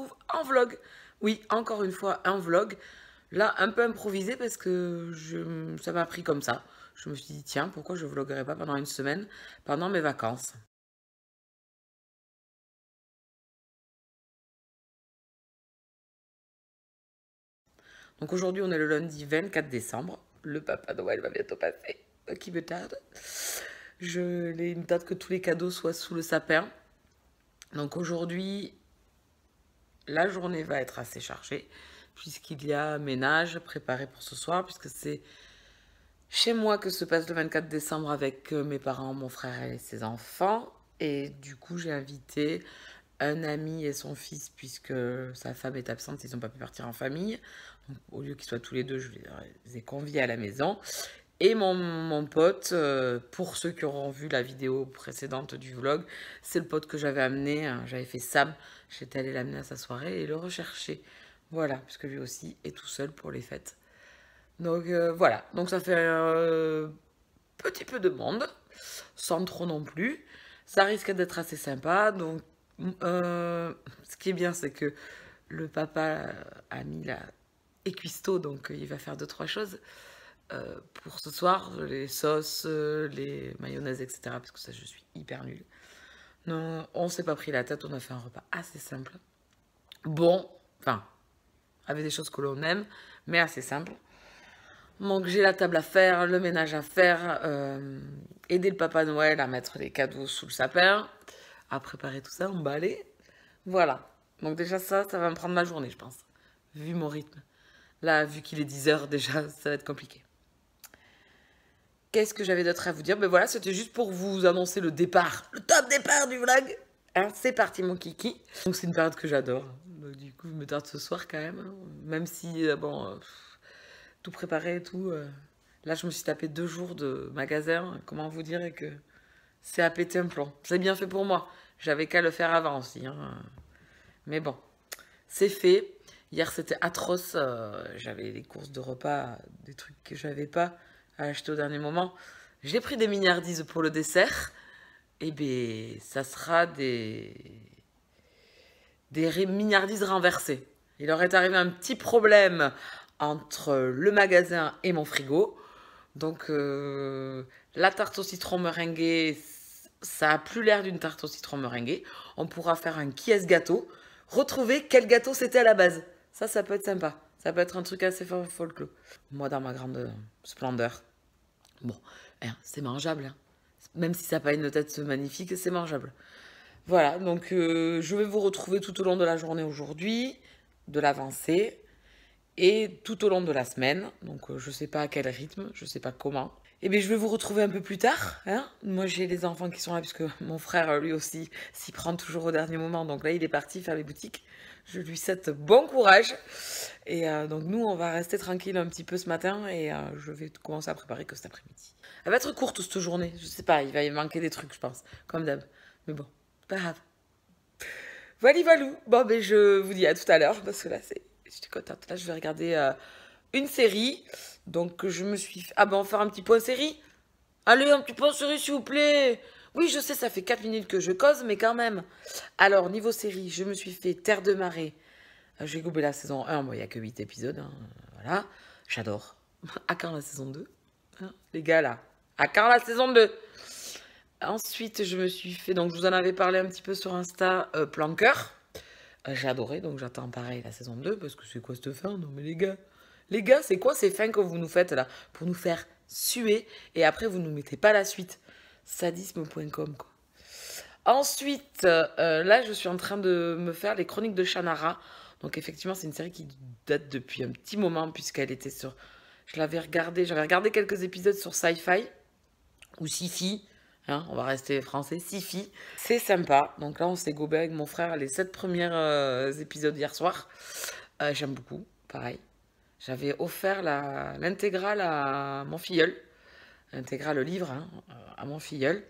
retrouve en vlog. Oui, encore une fois, un vlog. Là, un peu improvisé parce que ça m'a pris comme ça. Je me suis dit, tiens, pourquoi je vloguerai pas pendant une semaine, pendant mes vacances? Donc aujourd'hui, on est le lundi 24 décembre. Le Papa Noël va bientôt passer. Qui me tarde. Il me tarde que tous les cadeaux soient sous le sapin. Donc aujourd'hui, la journée va être assez chargée puisqu'il y a ménage préparé pour ce soir, puisque c'est chez moi que se passe le 24 décembre avec mes parents, mon frère et ses enfants. Et du coup, j'ai invité un ami et son fils, puisque sa femme est absente, ils n'ont pas pu partir en famille. Donc, au lieu qu'ils soient tous les deux, je les ai conviés à la maison. Et mon pote, pour ceux qui auront vu la vidéo précédente du vlog, c'est le pote que j'avais amené, hein, j'avais fait Sam, j'étais allée l'amener à sa soirée et le rechercher. Voilà, puisque lui aussi est tout seul pour les fêtes. Donc voilà, donc ça fait un petit peu de monde, sans trop non plus. Ça risque d'être assez sympa, donc ce qui est bien, c'est que le papa a mis la cuistot, donc il va faire 2-3 choses pour ce soir, les sauces, les mayonnaises, etc. Parce que ça, je suis hyper nulle. Non, on s'est pas pris la tête, on a fait un repas assez simple. Bon, enfin, avec des choses que l'on aime, mais assez simple. Donc j'ai la table à faire, le ménage à faire, aider le Papa Noël à mettre les cadeaux sous le sapin, à préparer tout ça, emballer. Voilà. Donc déjà ça va me prendre ma journée, je pense, vu mon rythme. Là, vu qu'il est 10 h déjà, ça va être compliqué. Qu'est-ce que j'avais d'autre à vous dire? Ben voilà, c'était juste pour vous annoncer le départ, le top départ du vlog. Hein, c'est parti mon kiki. Donc c'est une période que j'adore. Donc, du coup, je me tarde ce soir quand même. Hein. Même si, bon, tout préparé et tout. Là, je me suis tapé 2 jours de magasin. Comment vous dire que c'est à péter un plomb. C'est bien fait pour moi. J'avais qu'à le faire avant aussi. Hein. Mais bon, c'est fait. Hier, c'était atroce. J'avais les courses de repas, des trucs que j'avais pas à acheter au dernier moment. J'ai pris des mignardises pour le dessert. Et bien, ça sera des mignardises renversées. Il aurait arrivé un petit problème entre le magasin et mon frigo. Donc, la tarte au citron meringuée, ça a plus l'air d'une tarte au citron meringuée. On pourra faire un qui est-ce gâteau. Retrouver quel gâteau c'était à la base. Ça peut être sympa. Ça peut être un truc assez folklore. Moi, dans ma grande splendeur. Bon, hein, c'est mangeable. Hein. Même si ça n'a pas une tête magnifique, c'est mangeable. Voilà, donc je vais vous retrouver tout au long de la journée aujourd'hui, de l'avancée, et tout au long de la semaine. Donc je ne sais pas à quel rythme, je ne sais pas comment. Et bien je vais vous retrouver un peu plus tard. Hein. Moi j'ai les enfants qui sont là, puisque mon frère lui aussi s'y prend toujours au dernier moment. Donc là il est parti faire les boutiques. Je lui souhaite bon courage. Et donc nous on va rester tranquille un petit peu ce matin, et je vais commencer à préparer que cet après-midi. Elle va être courte cette journée, je sais pas, il va y manquer des trucs je pense, comme d'hab. Mais bon, pas grave. Voilà, valou. Bon, ben je vous dis à tout à l'heure, parce que là, j'étais contente. Là, je vais regarder une série. Donc, je me suis... Ah ben, on va faire un petit point série. Allez, un petit point série, s'il vous plaît. Oui, je sais, ça fait 4 minutes que je cause, mais quand même. Alors, niveau série, je me suis fait Terre de marée. J'ai goûté la saison 1, bon, il n'y a que 8 épisodes. Hein, voilà, j'adore. À quand la saison 2 hein, les gars, là. À quand la saison 2? Ensuite, je me suis fait, donc je vous en avais parlé un petit peu sur Insta, Plan Cœur. J'ai adoré, donc j'attends pareil la saison 2, parce que c'est quoi cette fin? Non mais les gars, c'est quoi ces fins que vous nous faites là? Pour nous faire suer, et après vous nous mettez pas la suite. Sadisme.com quoi. Ensuite, là je suis en train de me faire les chroniques de Shannara. Donc effectivement c'est une série qui date depuis un petit moment, puisqu'elle était sur... j'avais regardé quelques épisodes sur Sci-Fi, ou Sci-Fi. Hein, on va rester français, Sci-Fi. C'est sympa. Donc là, on s'est gobé avec mon frère les 7 premiers épisodes hier soir. J'aime beaucoup, pareil. J'avais offert l'intégrale à mon filleul. L'intégrale, le livre, hein, à mon filleul.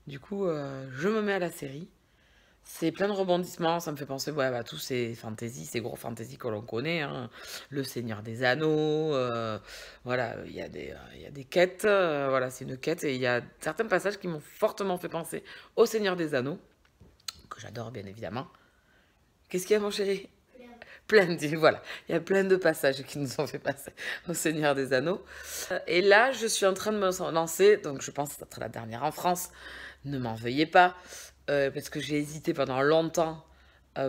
Du coup, je me mets à la série. C'est plein de rebondissements, ça me fait penser ouais, à tous ces fantasy, ces gros fantasy que l'on connaît. Hein. Le Seigneur des Anneaux, voilà, il y a des quêtes, voilà, c'est une quête. Et il y a certains passages qui m'ont fortement fait penser au Seigneur des Anneaux, que j'adore bien évidemment. Qu'est-ce qu'il y a mon chéri? Voilà, il y a plein de passages qui nous ont fait passer au Seigneur des Anneaux. Et là, je suis en train de me lancer, donc je pense que ça sera la dernière en France. Ne m'en veuillez pas, parce que j'ai hésité pendant longtemps,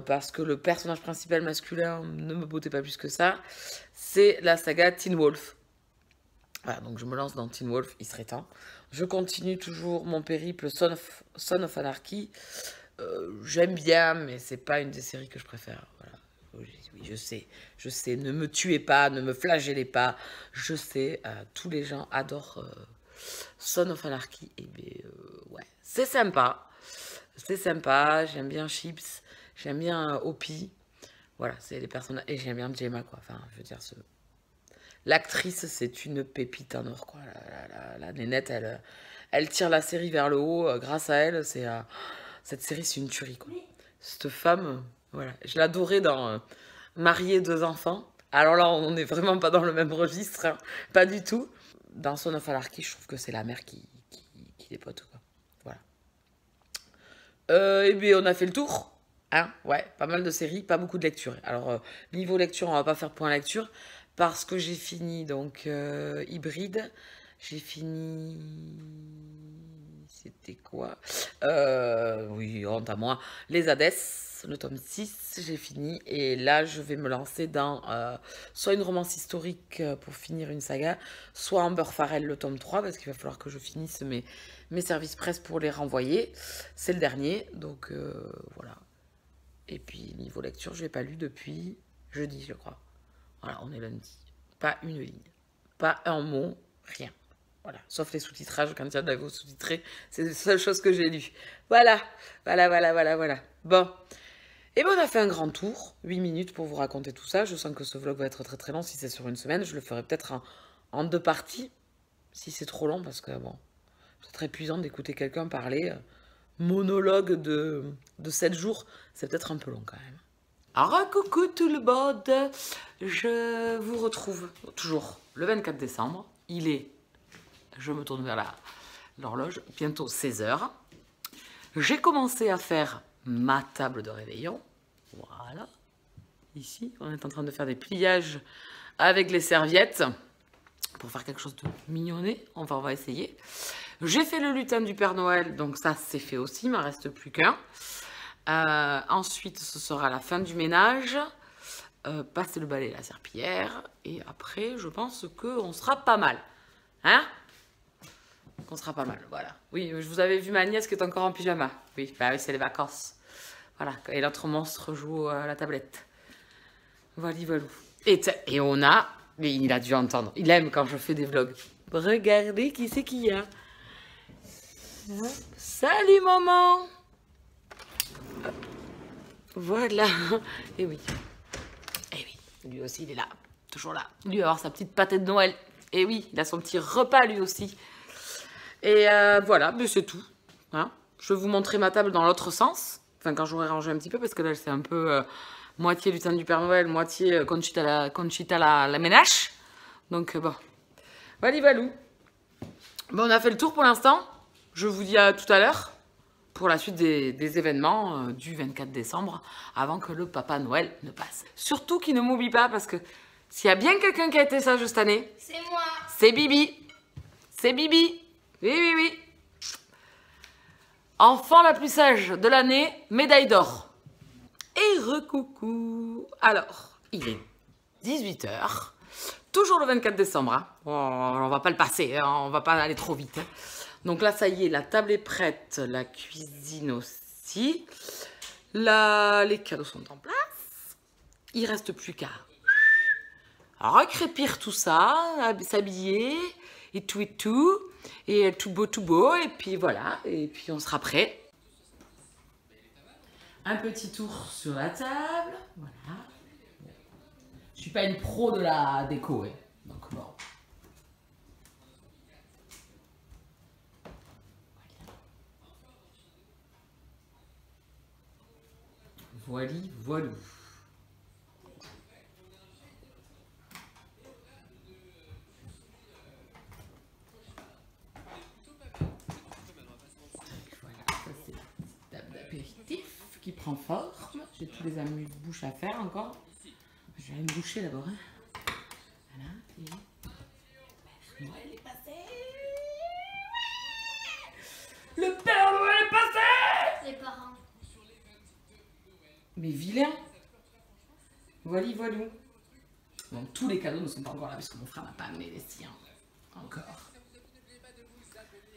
parce que le personnage principal masculin ne me bottait pas plus que ça. C'est la saga Teen Wolf. Voilà, donc je me lance dans Teen Wolf, il serait temps. Je continue toujours mon périple Son of Anarchy. J'aime bien, mais c'est pas une des séries que je préfère. Voilà. Oui, je sais, ne me tuez pas, ne me flagellez pas. Je sais, tous les gens adorent Son of Anarchy. Et bien, ouais, c'est sympa. C'est sympa, j'aime bien Chips, j'aime bien Opie. Voilà, c'est les personnages. Et j'aime bien Gemma, quoi. Enfin, je veux dire, l'actrice, c'est une pépite en or, quoi. La nénette, elle tire la série vers le haut. Grâce à elle, cette série, c'est une tuerie, quoi. Cette femme, voilà. Je l'adorais dans Marier 2 enfants. Alors là, on n'est vraiment pas dans le même registre, hein. Pas du tout. Dans Son of Anarchy, je trouve que c'est la mère qui dépote, quoi. Voilà. Et bien, on a fait le tour. Hein, ouais, pas mal de séries, pas beaucoup de lecture. Alors, niveau lecture, on va pas faire point lecture, parce que j'ai fini, donc, Hybride. J'ai fini... C'était quoi? Oui, honte à moi. Les Hades, le tome 6, j'ai fini. Et là, je vais me lancer dans soit une romance historique pour finir une saga, soit Amber Farrell, le tome 3, parce qu'il va falloir que je finisse mes services presse pour les renvoyer. C'est le dernier, donc voilà. Et puis, niveau lecture, je n'ai pas lu depuis jeudi, je crois. Voilà, on est lundi. Pas une ligne. Pas un mot, rien. Voilà, sauf les sous-titrages, quand il y en avait sous-titrés, c'est la seule chose que j'ai lue. Voilà, voilà. Bon, et bien on a fait un grand tour, 8 minutes pour vous raconter tout ça. Je sens que ce vlog va être très très long, si c'est sur une semaine, je le ferai peut-être en 2 parties, si c'est trop long, parce que bon, c'est très épuisant d'écouter quelqu'un parler, monologue de 7 jours, c'est peut-être un peu long quand même. Alors coucou tout le monde, je vous retrouve toujours le 24 décembre, il est... Je me tourne vers l'horloge, bientôt 16 h. J'ai commencé à faire ma table de réveillon. Voilà. Ici, on est en train de faire des pliages avec les serviettes pour faire quelque chose de mignonné. On va essayer. J'ai fait le lutin du Père Noël, donc ça c'est fait aussi, il m'en reste plus qu'un. Ensuite, ce sera la fin du ménage. Passer le balai et la serpillière. Et après, je pense qu'on sera pas mal. Hein? On sera pas mal, voilà. Oui, je vous avais vu ma nièce qui est encore en pyjama. Oui, bah oui, c'est les vacances. Voilà, et l'autre monstre joue à la tablette. Voilà. Et on a... Mais il a dû entendre. Il aime quand je fais des vlogs. Regardez qui c'est qu'il y a. Salut, maman. Voilà. Et oui. Lui aussi, il est là. Toujours là. Lui va avoir sa petite pâtée de Noël. Et oui, il a son petit repas, lui aussi. Et voilà, mais c'est tout. Hein. Je vais vous montrer ma table dans l'autre sens. Enfin, quand j'aurai rangé un petit peu, parce que là, c'est un peu moitié lutin du Père Noël, moitié Conchita la ménage. Donc, bon. Valou. Bon, on a fait le tour pour l'instant. Je vous dis à tout à l'heure pour la suite des événements du 24 décembre, avant que le Papa Noël ne passe. Surtout qu'il ne m'oublie pas, parce que s'il y a bien quelqu'un qui a été sage cette année, c'est moi. C'est Bibi. C'est Bibi. Oui. Enfant la plus sage de l'année, médaille d'or. Et recoucou. Alors, il est 18 h. Toujours le 24 décembre. Hein. Oh, on va pas le passer, hein. On va pas aller trop vite. Hein. Donc là, ça y est, la table est prête. La cuisine aussi. Les cadeaux sont en place. Il reste plus qu'à recrépir tout ça, s'habiller... Et tout, et tout beau, et puis voilà, et puis on sera prêt. Un petit tour sur la table, voilà. Je suis pas une pro de la déco, hein. Donc bon. Voilà. Qui prend forme. J'ai tous les amuse-bouches à faire encore. y a une bouchée d'abord. Hein. Voilà. Et... Noël est passé. Le Père Noël est passé. Les parents. Mais vilain. Voilà, voilà. Bon, tous les cadeaux ne sont pas encore là parce que mon frère n'a pas amené les siens. Encore.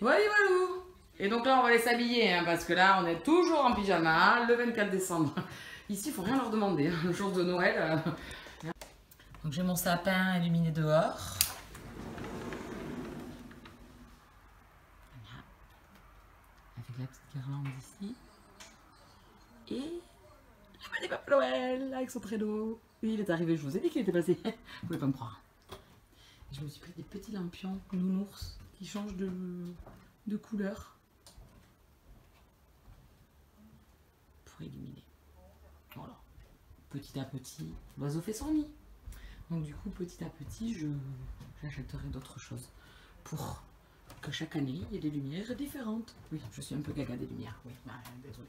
Voilà, voilà. Et donc là, on va les s'habiller hein, parce que là, on est toujours en pyjama le 24 décembre. Ici, il ne faut rien leur demander. Hein, le jour de Noël. Donc j'ai mon sapin illuminé dehors. Voilà. Avec la petite guirlande ici. Et la bonne Papa Noël avec son traîneau. Oui, il est arrivé, je vous ai dit qu'il était passé. Vous pouvez pas me croire. Et je me suis pris des petits lampions nounours qui changent de couleur. Pour illuminer. Voilà. Petit à petit, l'oiseau fait son nid. Donc du coup, petit à petit, j'achèterai d'autres choses pour que chaque année, il y ait des lumières différentes. Oui, je suis un peu gaga des lumières. Oui, désolé.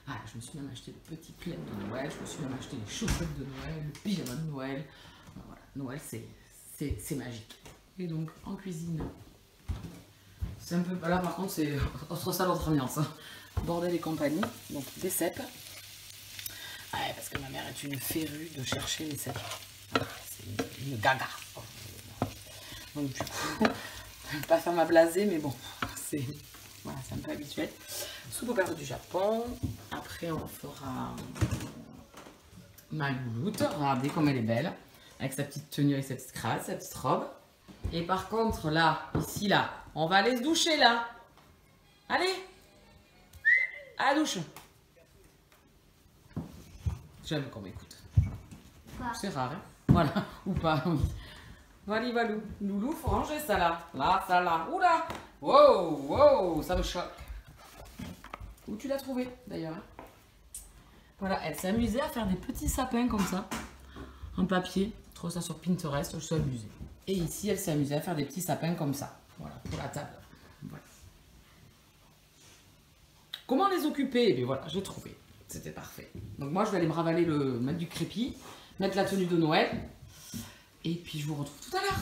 Voilà, je me suis même acheté le petit plaid de Noël, je me suis même acheté les chaussettes de Noël, le pyjama de Noël. Voilà, Noël, c'est magique. Et donc, en cuisine, c'est un peu... Là, par contre, c'est autre salle, autre ambiance. Hein. Bordel et compagnie, donc des cèpes. Ouais, parce que ma mère est une férue de chercher les cèpes. C'est une gaga. Donc du coup, pas faire ma blasée, mais bon, c'est voilà, un peu habituel. Soupe au beurre du Japon. Après, on fera ma louloute. Regardez comme elle est belle. Avec sa petite tenue, avec sa petite cravate, sa petite robe. Et par contre, là, ici, là, on va aller se doucher, là. Allez, à la douche. J'aime qu'on m'écoute. C'est rare, hein. Voilà, ou pas, oui. Voilà, valou. Loulou, faut ranger ça là. Là, ça là. Oula. Wow, wow, ça me choque. Où tu l'as trouvé, d'ailleurs hein. Voilà, elle s'est amusée à faire des petits sapins comme ça. En papier. Je trouve ça sur Pinterest, je suis amusée. Et ici, elle s'est amusée à faire des petits sapins comme ça. Voilà, pour la table. Voilà. Comment les occuper? Et voilà, j'ai trouvé. C'était parfait. Donc moi, je vais aller me ravaler mettre du crépi, mettre la tenue de Noël. Et puis, je vous retrouve tout à l'heure.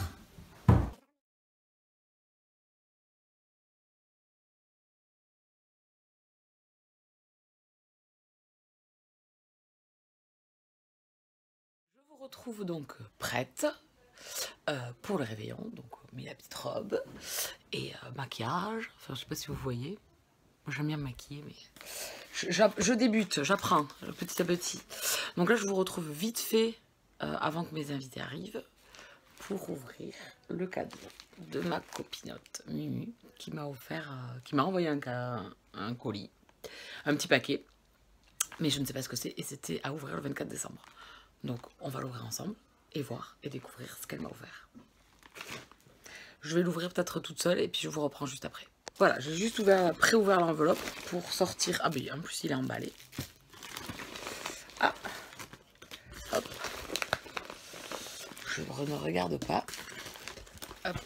Je vous retrouve donc prête pour le réveillon. Donc, mis la petite robe et maquillage. Enfin, je sais pas si vous voyez. Moi, j'aime bien me maquiller, mais je débute, j'apprends petit à petit. Donc là, je vous retrouve vite fait avant que mes invités arrivent pour ouvrir le cadeau de ma copinote Mimi qui m'a offert, qui m'a envoyé un colis, un petit paquet, mais je ne sais pas ce que c'est et c'était à ouvrir le 24 décembre. Donc on va l'ouvrir ensemble et voir et découvrir ce qu'elle m'a offert. Je vais l'ouvrir peut-être toute seule et puis je vous reprends juste après. Voilà, j'ai juste pré-ouvert l'enveloppe pour sortir. Ah ben en plus il est emballé. Ah, hop. Je ne regarde pas. Hop.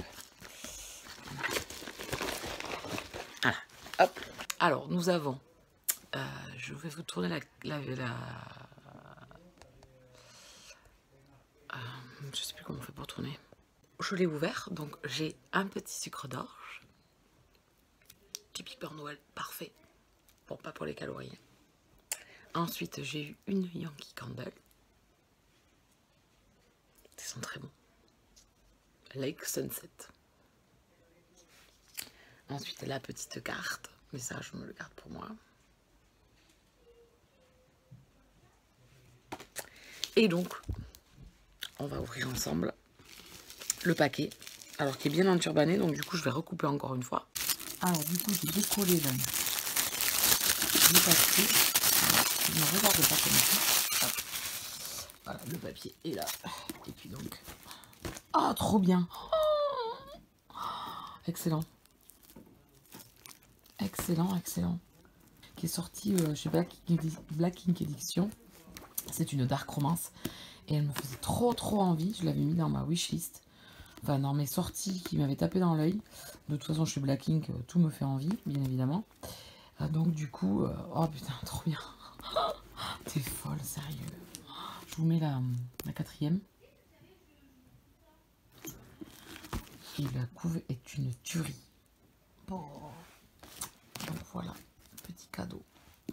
Voilà, hop. Alors nous avons. Je vais vous tourner je sais plus comment on fait pour tourner. Je l'ai ouvert, donc j'ai un petit sucre d'orge. Typique Père Noël, parfait. Bon, pas pour les calories. Ensuite, j'ai eu une Yankee Candle. Ils sont très bons. Lake Sunset. Ensuite, la petite carte. Mais ça, je me le garde pour moi. Et donc, on va ouvrir ensemble le paquet. Alors, qui est bien enturbané. Donc, du coup, je vais recouper encore une fois. Alors, du coup, j'ai décollé le papier. Je ne regarde pas comme ça. Hop. Voilà, le papier est là. Et puis donc... Ah, trop bien. Oh, excellent. Excellent, excellent. Qui est sorti chez Black Ink Edition. C'est une dark romance. Et elle me faisait trop envie. Je l'avais mis dans ma wishlist. Enfin, dans mes sorties qui m'avaient tapé dans l'œil. De toute façon, chez Black Ink, tout me fait envie, bien évidemment. Donc, du coup, oh putain, trop bien. T'es folle, sérieux. Je vous mets la quatrième. Et la couve est une tuerie. Oh. Donc voilà, petit cadeau.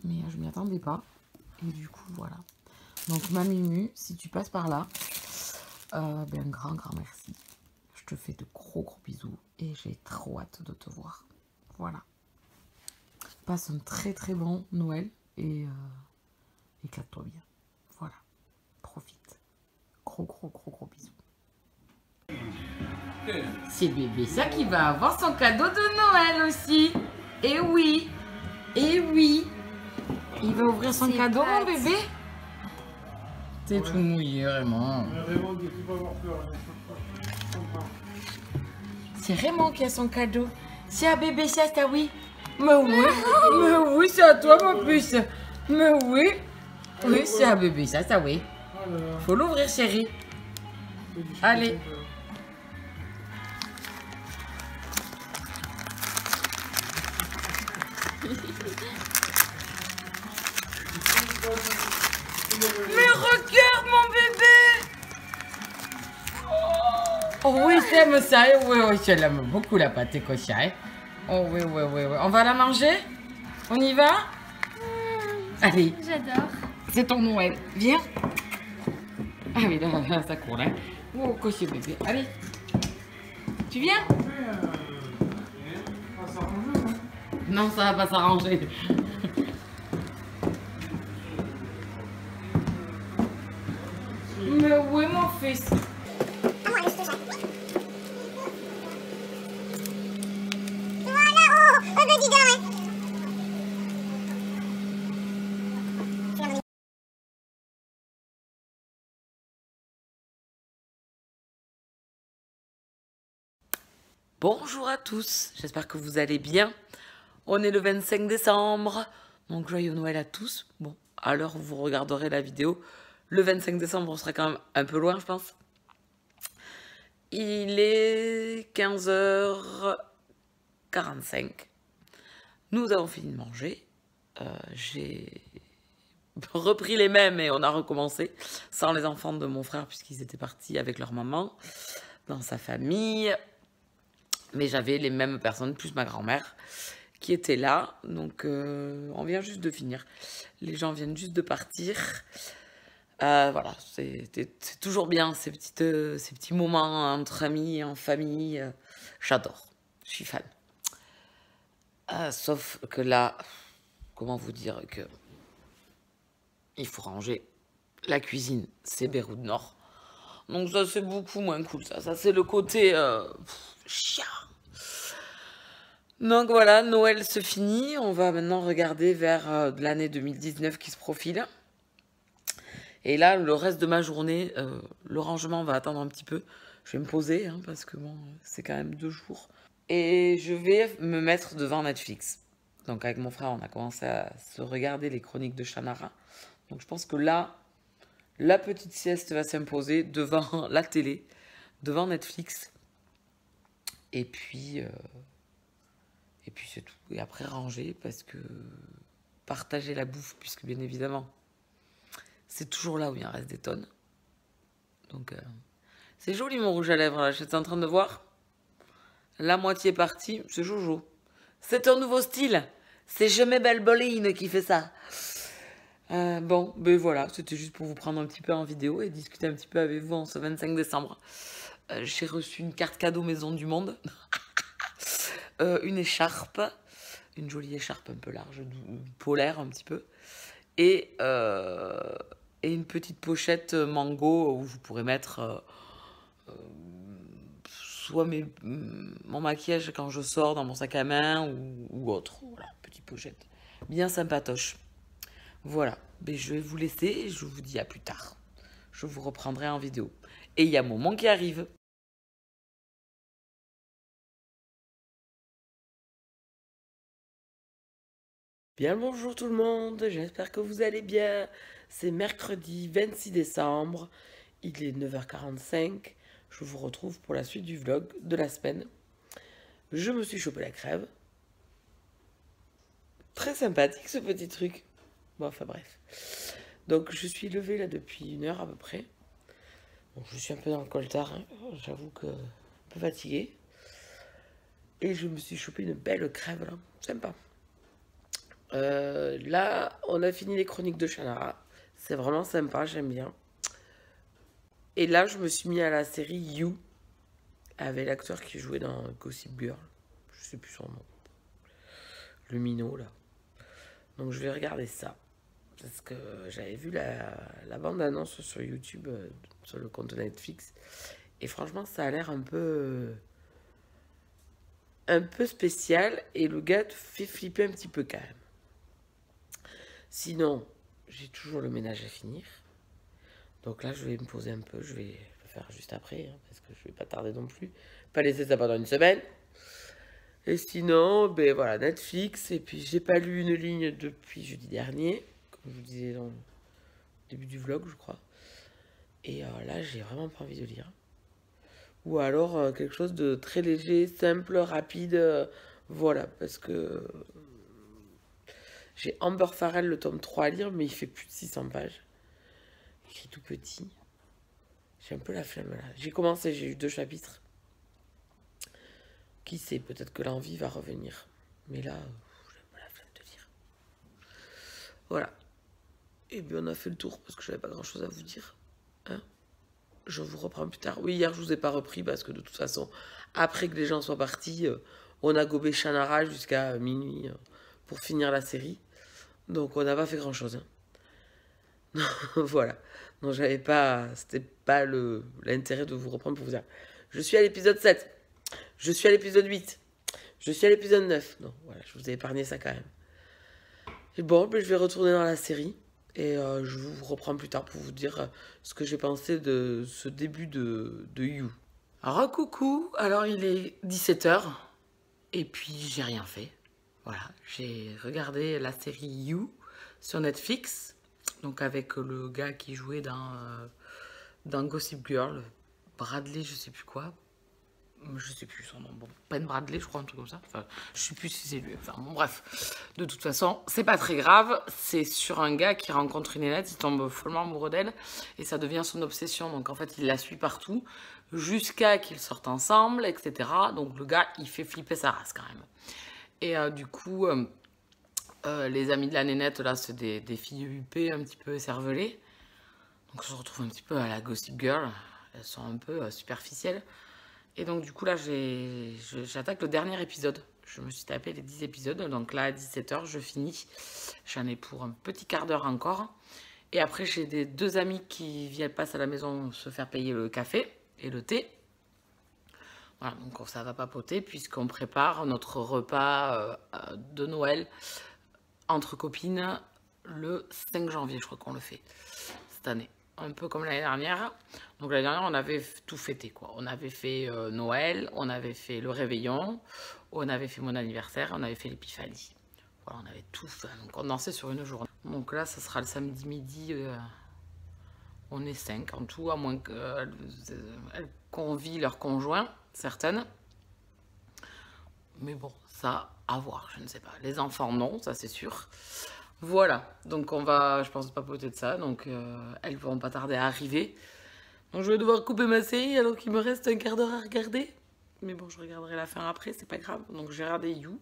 Mais je m'y attendais pas. Et du coup, voilà. Donc ma Mimu, si tu passes par là, ben, un grand merci. Je te fais de gros bisous. Et j'ai trop hâte de te voir. Voilà. Passe un très bon Noël. Et éclate-toi bien. Voilà. Profite. Gros bisous. C'est bébé ça qui va avoir son cadeau de Noël aussi. Et oui. Il va ouvrir son cadeau, mon bébé. T'es tout mouillé, Raymond. C'est Raymond qui a son cadeau. C'est à bébé ça, oui. Mais oui, c'est à toi, ma puce. Mais oui. Oui, c'est à bébé ça, oui. Faut l'ouvrir, chérie. Allez. Mais regarde mon bébé. Oh oui, j'aime ça. Oui, je l'aime beaucoup la pâté cochon. Oh oui. On va la manger? On y va? Allez. J'adore. C'est ton Noël. Viens. Ah oui, là, ça court, hein. Oh, cochon bébé. Allez. Tu viens? Non, ça va pas s'arranger. Mais oui, mon fils. Bonjour à tous, j'espère que vous allez bien. On est le 25 décembre, donc joyeux Noël à tous. Bon, à l'heure où vous regarderez la vidéo, le 25 décembre, on sera quand même un peu loin, je pense. Il est 15h45. Nous avons fini de manger. J'ai repris les mêmes et on a recommencé sans les enfants de mon frère puisqu'ils étaient partis avec leur maman dans sa famille. Mais j'avais les mêmes personnes, plus ma grand-mère, qui étaient là. Donc, on vient juste de finir. Les gens viennent juste de partir. Voilà, c'est toujours bien, ces petits moments entre amis, en famille. J'adore, je suis fan. Sauf que là, comment vous dire que il faut ranger la cuisine, c'est Beyrouth Nord. Donc ça, c'est beaucoup moins cool, ça. Ça, c'est le côté chiant. Donc voilà, Noël se finit. On va maintenant regarder vers l'année 2019 qui se profile. Et là, le reste de ma journée, le rangement va attendre un petit peu. Je vais me poser, hein, parce que bon, c'est quand même 2 jours. Et je vais me mettre devant Netflix. Donc avec mon frère, on a commencé à se regarder les chroniques de Shannara. Donc je pense que là, la petite sieste va s'imposer devant la télé, devant Netflix. Et puis c'est tout. Et après ranger, parce que partager la bouffe, puisque bien évidemment, c'est toujours là où il en reste des tonnes. Donc c'est joli mon rouge à lèvres, là. J'étais en train de voir. La moitié partie, c'est Jojo. C'est un nouveau style. C'est Je mets belle boline qui fait ça. Bon, ben voilà, c'était juste pour vous prendre un petit peu en vidéo et discuter un petit peu avec vous en ce 25 décembre. J'ai reçu une carte cadeau Maison du Monde. Une écharpe. Une jolie écharpe un peu large, polaire un petit peu. Et une petite pochette mango où vous pourrez mettre soit mon maquillage quand je sors dans mon sac à main ou autre. Voilà, petite pochette. Bien sympatoche. Voilà, mais je vais vous laisser et je vous dis à plus tard. Je vous reprendrai en vidéo. Et il y a Momon qui arrive. Bien le bonjour tout le monde, j'espère que vous allez bien. C'est mercredi 26 décembre, il est 9h45. Je vous retrouve pour la suite du vlog de la semaine. Je me suis chopé la crève. Très sympathique ce petit truc. Bon, enfin bref. Donc je suis levée là depuis 1 heure à peu près. Donc je suis un peu dans le coltard, hein. J'avoue que un peu fatiguée. Et je me suis chopé une belle crève là, sympa. Là, on a fini les chroniques de Shannara. C'est vraiment sympa, j'aime bien. Et là, je me suis mis à la série You, avec l'acteur qui jouait dans Gossip Girl. Je sais plus son nom. Le minot là. Donc je vais regarder ça. Parce que j'avais vu la bande-annonce sur YouTube, sur le compte Netflix. Et franchement, ça a l'air un peu spécial. Et le gars te fait flipper un petit peu quand même. Sinon, j'ai toujours le ménage à finir. Donc là, je vais me poser un peu. Je vais le faire juste après. Hein, parce que je vais pas tarder non plus. Pas laisser ça pendant une semaine. Et sinon, ben voilà, Netflix. Et puis, j'ai pas lu une ligne depuis jeudi dernier. Comme je vous disais dans le début du vlog, je crois. Et là, j'ai vraiment pas envie de lire. Ou alors quelque chose de très léger, simple, rapide. Voilà, parce que j'ai Amber Farrell, le tome 3 à lire, mais il fait plus de 600 pages. Écrit tout petit. J'ai un peu la flemme là. J'ai commencé, j'ai eu 2 chapitres. Qui sait, peut-être que l'envie va revenir. Mais là, j'ai un peu la flemme de lire. Voilà. Et bien on a fait le tour parce que j'avais pas grand chose à vous dire. Hein, je vous reprends plus tard. Oui, hier je vous ai pas repris parce que de toute façon, après que les gens soient partis, on a gobé Shannara jusqu'à minuit pour finir la série. Donc on n'a pas fait grand chose. Hein. Voilà. Non, j'avais pas. C'était pas l'intérêt de vous reprendre pour vous dire. Je suis à l'épisode 7. Je suis à l'épisode 8. Je suis à l'épisode 9. Non, voilà, je vous ai épargné ça quand même. Et bon, ben, je vais retourner dans la série. Et je vous reprends plus tard pour vous dire ce que j'ai pensé de ce début de You. Alors, coucou, alors il est 17 h. Et puis j'ai rien fait. Voilà, j'ai regardé la série You sur Netflix. Donc avec le gars qui jouait dans Gossip Girl. Bradley, je sais plus quoi. Je sais plus son nom. Bon, Ben Bradley, je crois, un truc comme ça. Enfin, je sais plus si c'est lui. Enfin, bon, bref. De toute façon, c'est pas très grave. C'est sur un gars qui rencontre une élève, il tombe follement amoureux d'elle et ça devient son obsession. Donc, en fait, il la suit partout jusqu'à qu'ils sortent ensemble, etc. Donc, le gars, il fait flipper sa race quand même. Et du coup, les amis de la nénette, là, c'est des filles huppées, un petit peu écervelées. Donc, on se retrouve un petit peu à la Gossip Girl. Elles sont un peu superficielles. Et donc du coup là j'attaque le dernier épisode. Je me suis tapé les 10 épisodes. Donc là à 17 h je finis. J'en ai pour un petit quart d'heure encore. Et après j'ai des 2 amis qui viennent passer à la maison se faire payer le café et le thé. Voilà, donc ça va papoter puisqu'on prépare notre repas de Noël entre copines le 5 janvier, je crois qu'on le fait cette année. Un peu comme l'année dernière. Donc l'année dernière, on avait tout fêté, quoi. On avait fait Noël, on avait fait le réveillon, on avait fait mon anniversaire, on avait fait l'épiphanie. Voilà, on avait tout fait. Donc on dansait sur une journée. Donc là, ça sera le samedi midi. On est 5 en tout, à moins qu'elles convient leurs conjoints, certaines. Mais bon, ça, à voir, je ne sais pas. Les enfants, non, ça c'est sûr. Voilà, donc on va, je pense, papoter de ça. Donc elles vont pas tarder à arriver. Donc je vais devoir couper ma série alors qu'il me reste un quart d'heure à regarder. Mais bon, je regarderai la fin après, c'est pas grave. Donc je vais regarder You.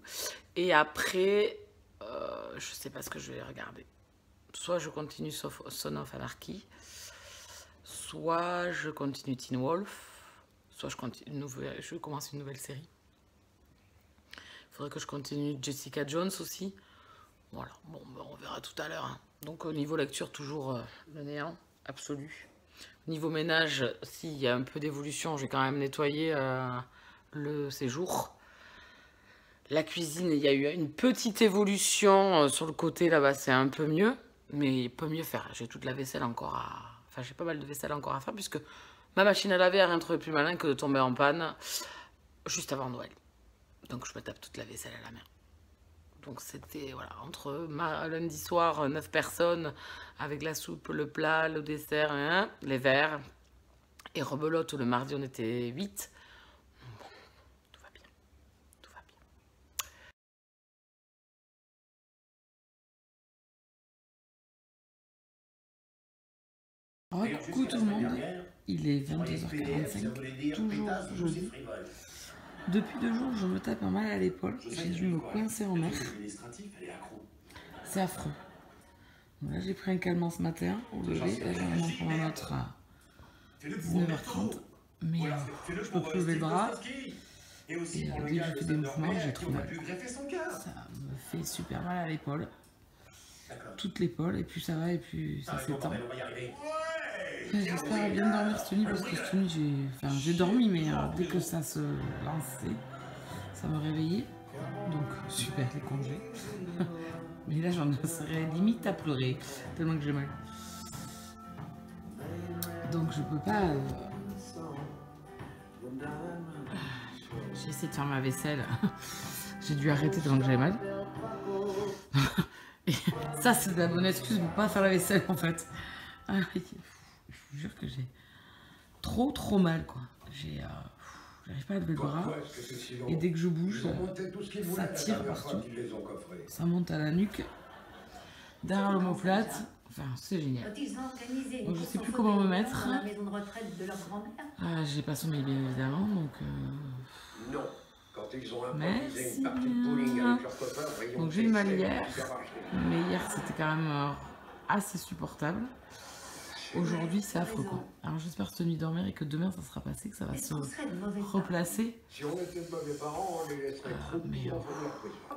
Et après, je sais pas ce que je vais regarder. Soit je continue Son of Anarchy, soit je continue Teen Wolf, soit je commence une nouvelle série. Il faudrait que je continue Jessica Jones aussi. Voilà, bon, ben, on verra tout à l'heure. Hein. Donc au niveau lecture, toujours le néant absolu. Au niveau ménage, s'il y a un peu d'évolution, j'ai quand même nettoyé le séjour. La cuisine, il y a eu une petite évolution sur le côté là-bas, c'est un peu mieux. Mais il peut mieux faire. J'ai toute la vaisselle encore à... Enfin, j'ai pas mal de vaisselle encore à faire puisque ma machine à laver a rien trouvé plus malin que de tomber en panne juste avant Noël. Donc je me tape toute la vaisselle à la main. Donc c'était, voilà, entre lundi soir, 9 personnes, avec la soupe, le plat, le dessert, hein, les verres. Et rebelote, le mardi, on était 8. Oh, coucou tout le monde, il est 22h45, toujours jeudi. Depuis 2 jours, je me tape un mal à l'épaule, j'ai dû me coincer en mer. C'est affreux. Donc là, j'ai pris un calmant ce matin au lever, là, j'en ai prendre un autre à 19h30. Mais je peux plus lever le bras. Et dès que je fais des mouvements, j'ai trop mal. Ça me fait super mal à l'épaule. Toute l'épaule, et puis ça va, et puis ça s'étend. J'espère bien dormir cette nuit, parce que cette nuit, j'ai dormi, mais dès que ça se lançait, ça me réveillait. Donc, super, les congés. Mais là, j'en serais limite à pleurer, tellement que j'ai mal. Donc, je peux pas... J'ai essayé de faire ma vaisselle. J'ai dû arrêter tellement que j'avais mal. Et ça, c'est de la bonne excuse pour pas faire la vaisselle, en fait. Je vous jure que j'ai trop mal, quoi. J'arrive pas à lever le bras. Et dès que je bouge, ça tire partout. Ça monte à la nuque. Derrière l'omoplate. Enfin, c'est génial. Donc, je sais plus comment me mettre. J'ai pas son bébé, évidemment, donc... Merci bien. Donc j'ai eu mal hier, mais hier c'était quand même assez supportable. Aujourd'hui c'est affreux, quoi. Alors j'espère cette nuit dormir et que demain ça sera passé, que ça va se replacer. Mais,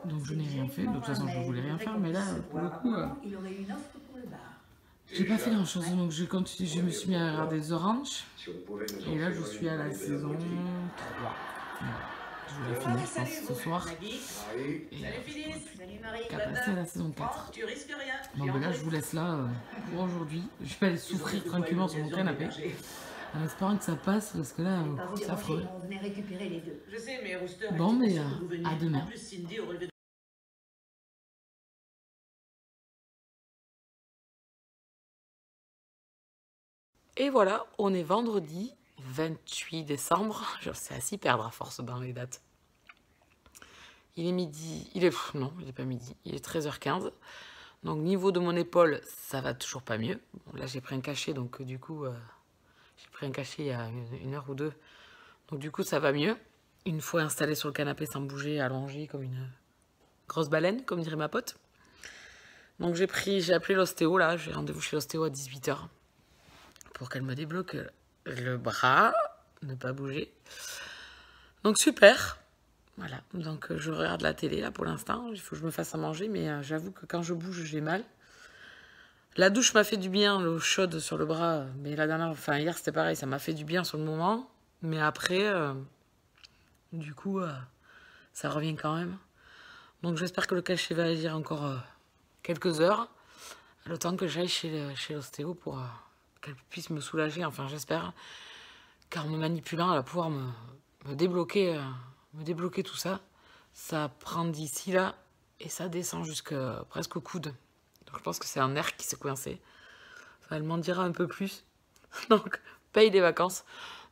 donc je n'ai rien fait, de toute façon je ne voulais rien faire, mais là pour le coup j'ai pas fait grand chose, donc je me suis mis à regarder The Ranch et là je suis à la saison 3. Voilà. Je vais finir, je pense, ce soir. Et qu'à passer à la saison 4. Donc là, je vous laisse là pour aujourd'hui. Je vais aller souffrir tranquillement sur mon canapé. En espérant que ça passe, parce que là, c'est affreux. Bon, mais à demain. Et voilà, on est vendredi 28 décembre. Je sais à s'y perdre à force dans les dates. Il est midi, non, il n'est pas midi, il est 13h15. Donc niveau de mon épaule, ça va toujours pas mieux. Bon, là j'ai pris un cachet, donc du coup, j'ai pris un cachet il y a une heure ou deux. Donc du coup ça va mieux. Une fois installé sur le canapé sans bouger, allongé comme une grosse baleine, comme dirait ma pote. Donc j'ai appelé l'ostéo là, j'ai rendez-vous chez l'ostéo à 18h. Pour qu'elle me débloque le bras, ne pas bouger. Donc super. Voilà, donc je regarde la télé là pour l'instant, il faut que je me fasse à manger, mais j'avoue que quand je bouge, j'ai mal. La douche m'a fait du bien, l'eau chaude sur le bras, mais hier c'était pareil, ça m'a fait du bien sur le moment, mais après, du coup, ça revient quand même. Donc j'espère que le cachet va agir encore quelques heures, le temps que j'aille chez l'ostéo pour qu'elle puisse me soulager, enfin j'espère, car en me manipulant, elle va pouvoir me débloquer tout ça. Ça prend d'ici là et ça descend jusqu'à presque au coude. Donc je pense que c'est un nerf qui s'est coincé. Enfin, elle m'en dira un peu plus. Donc paye des vacances.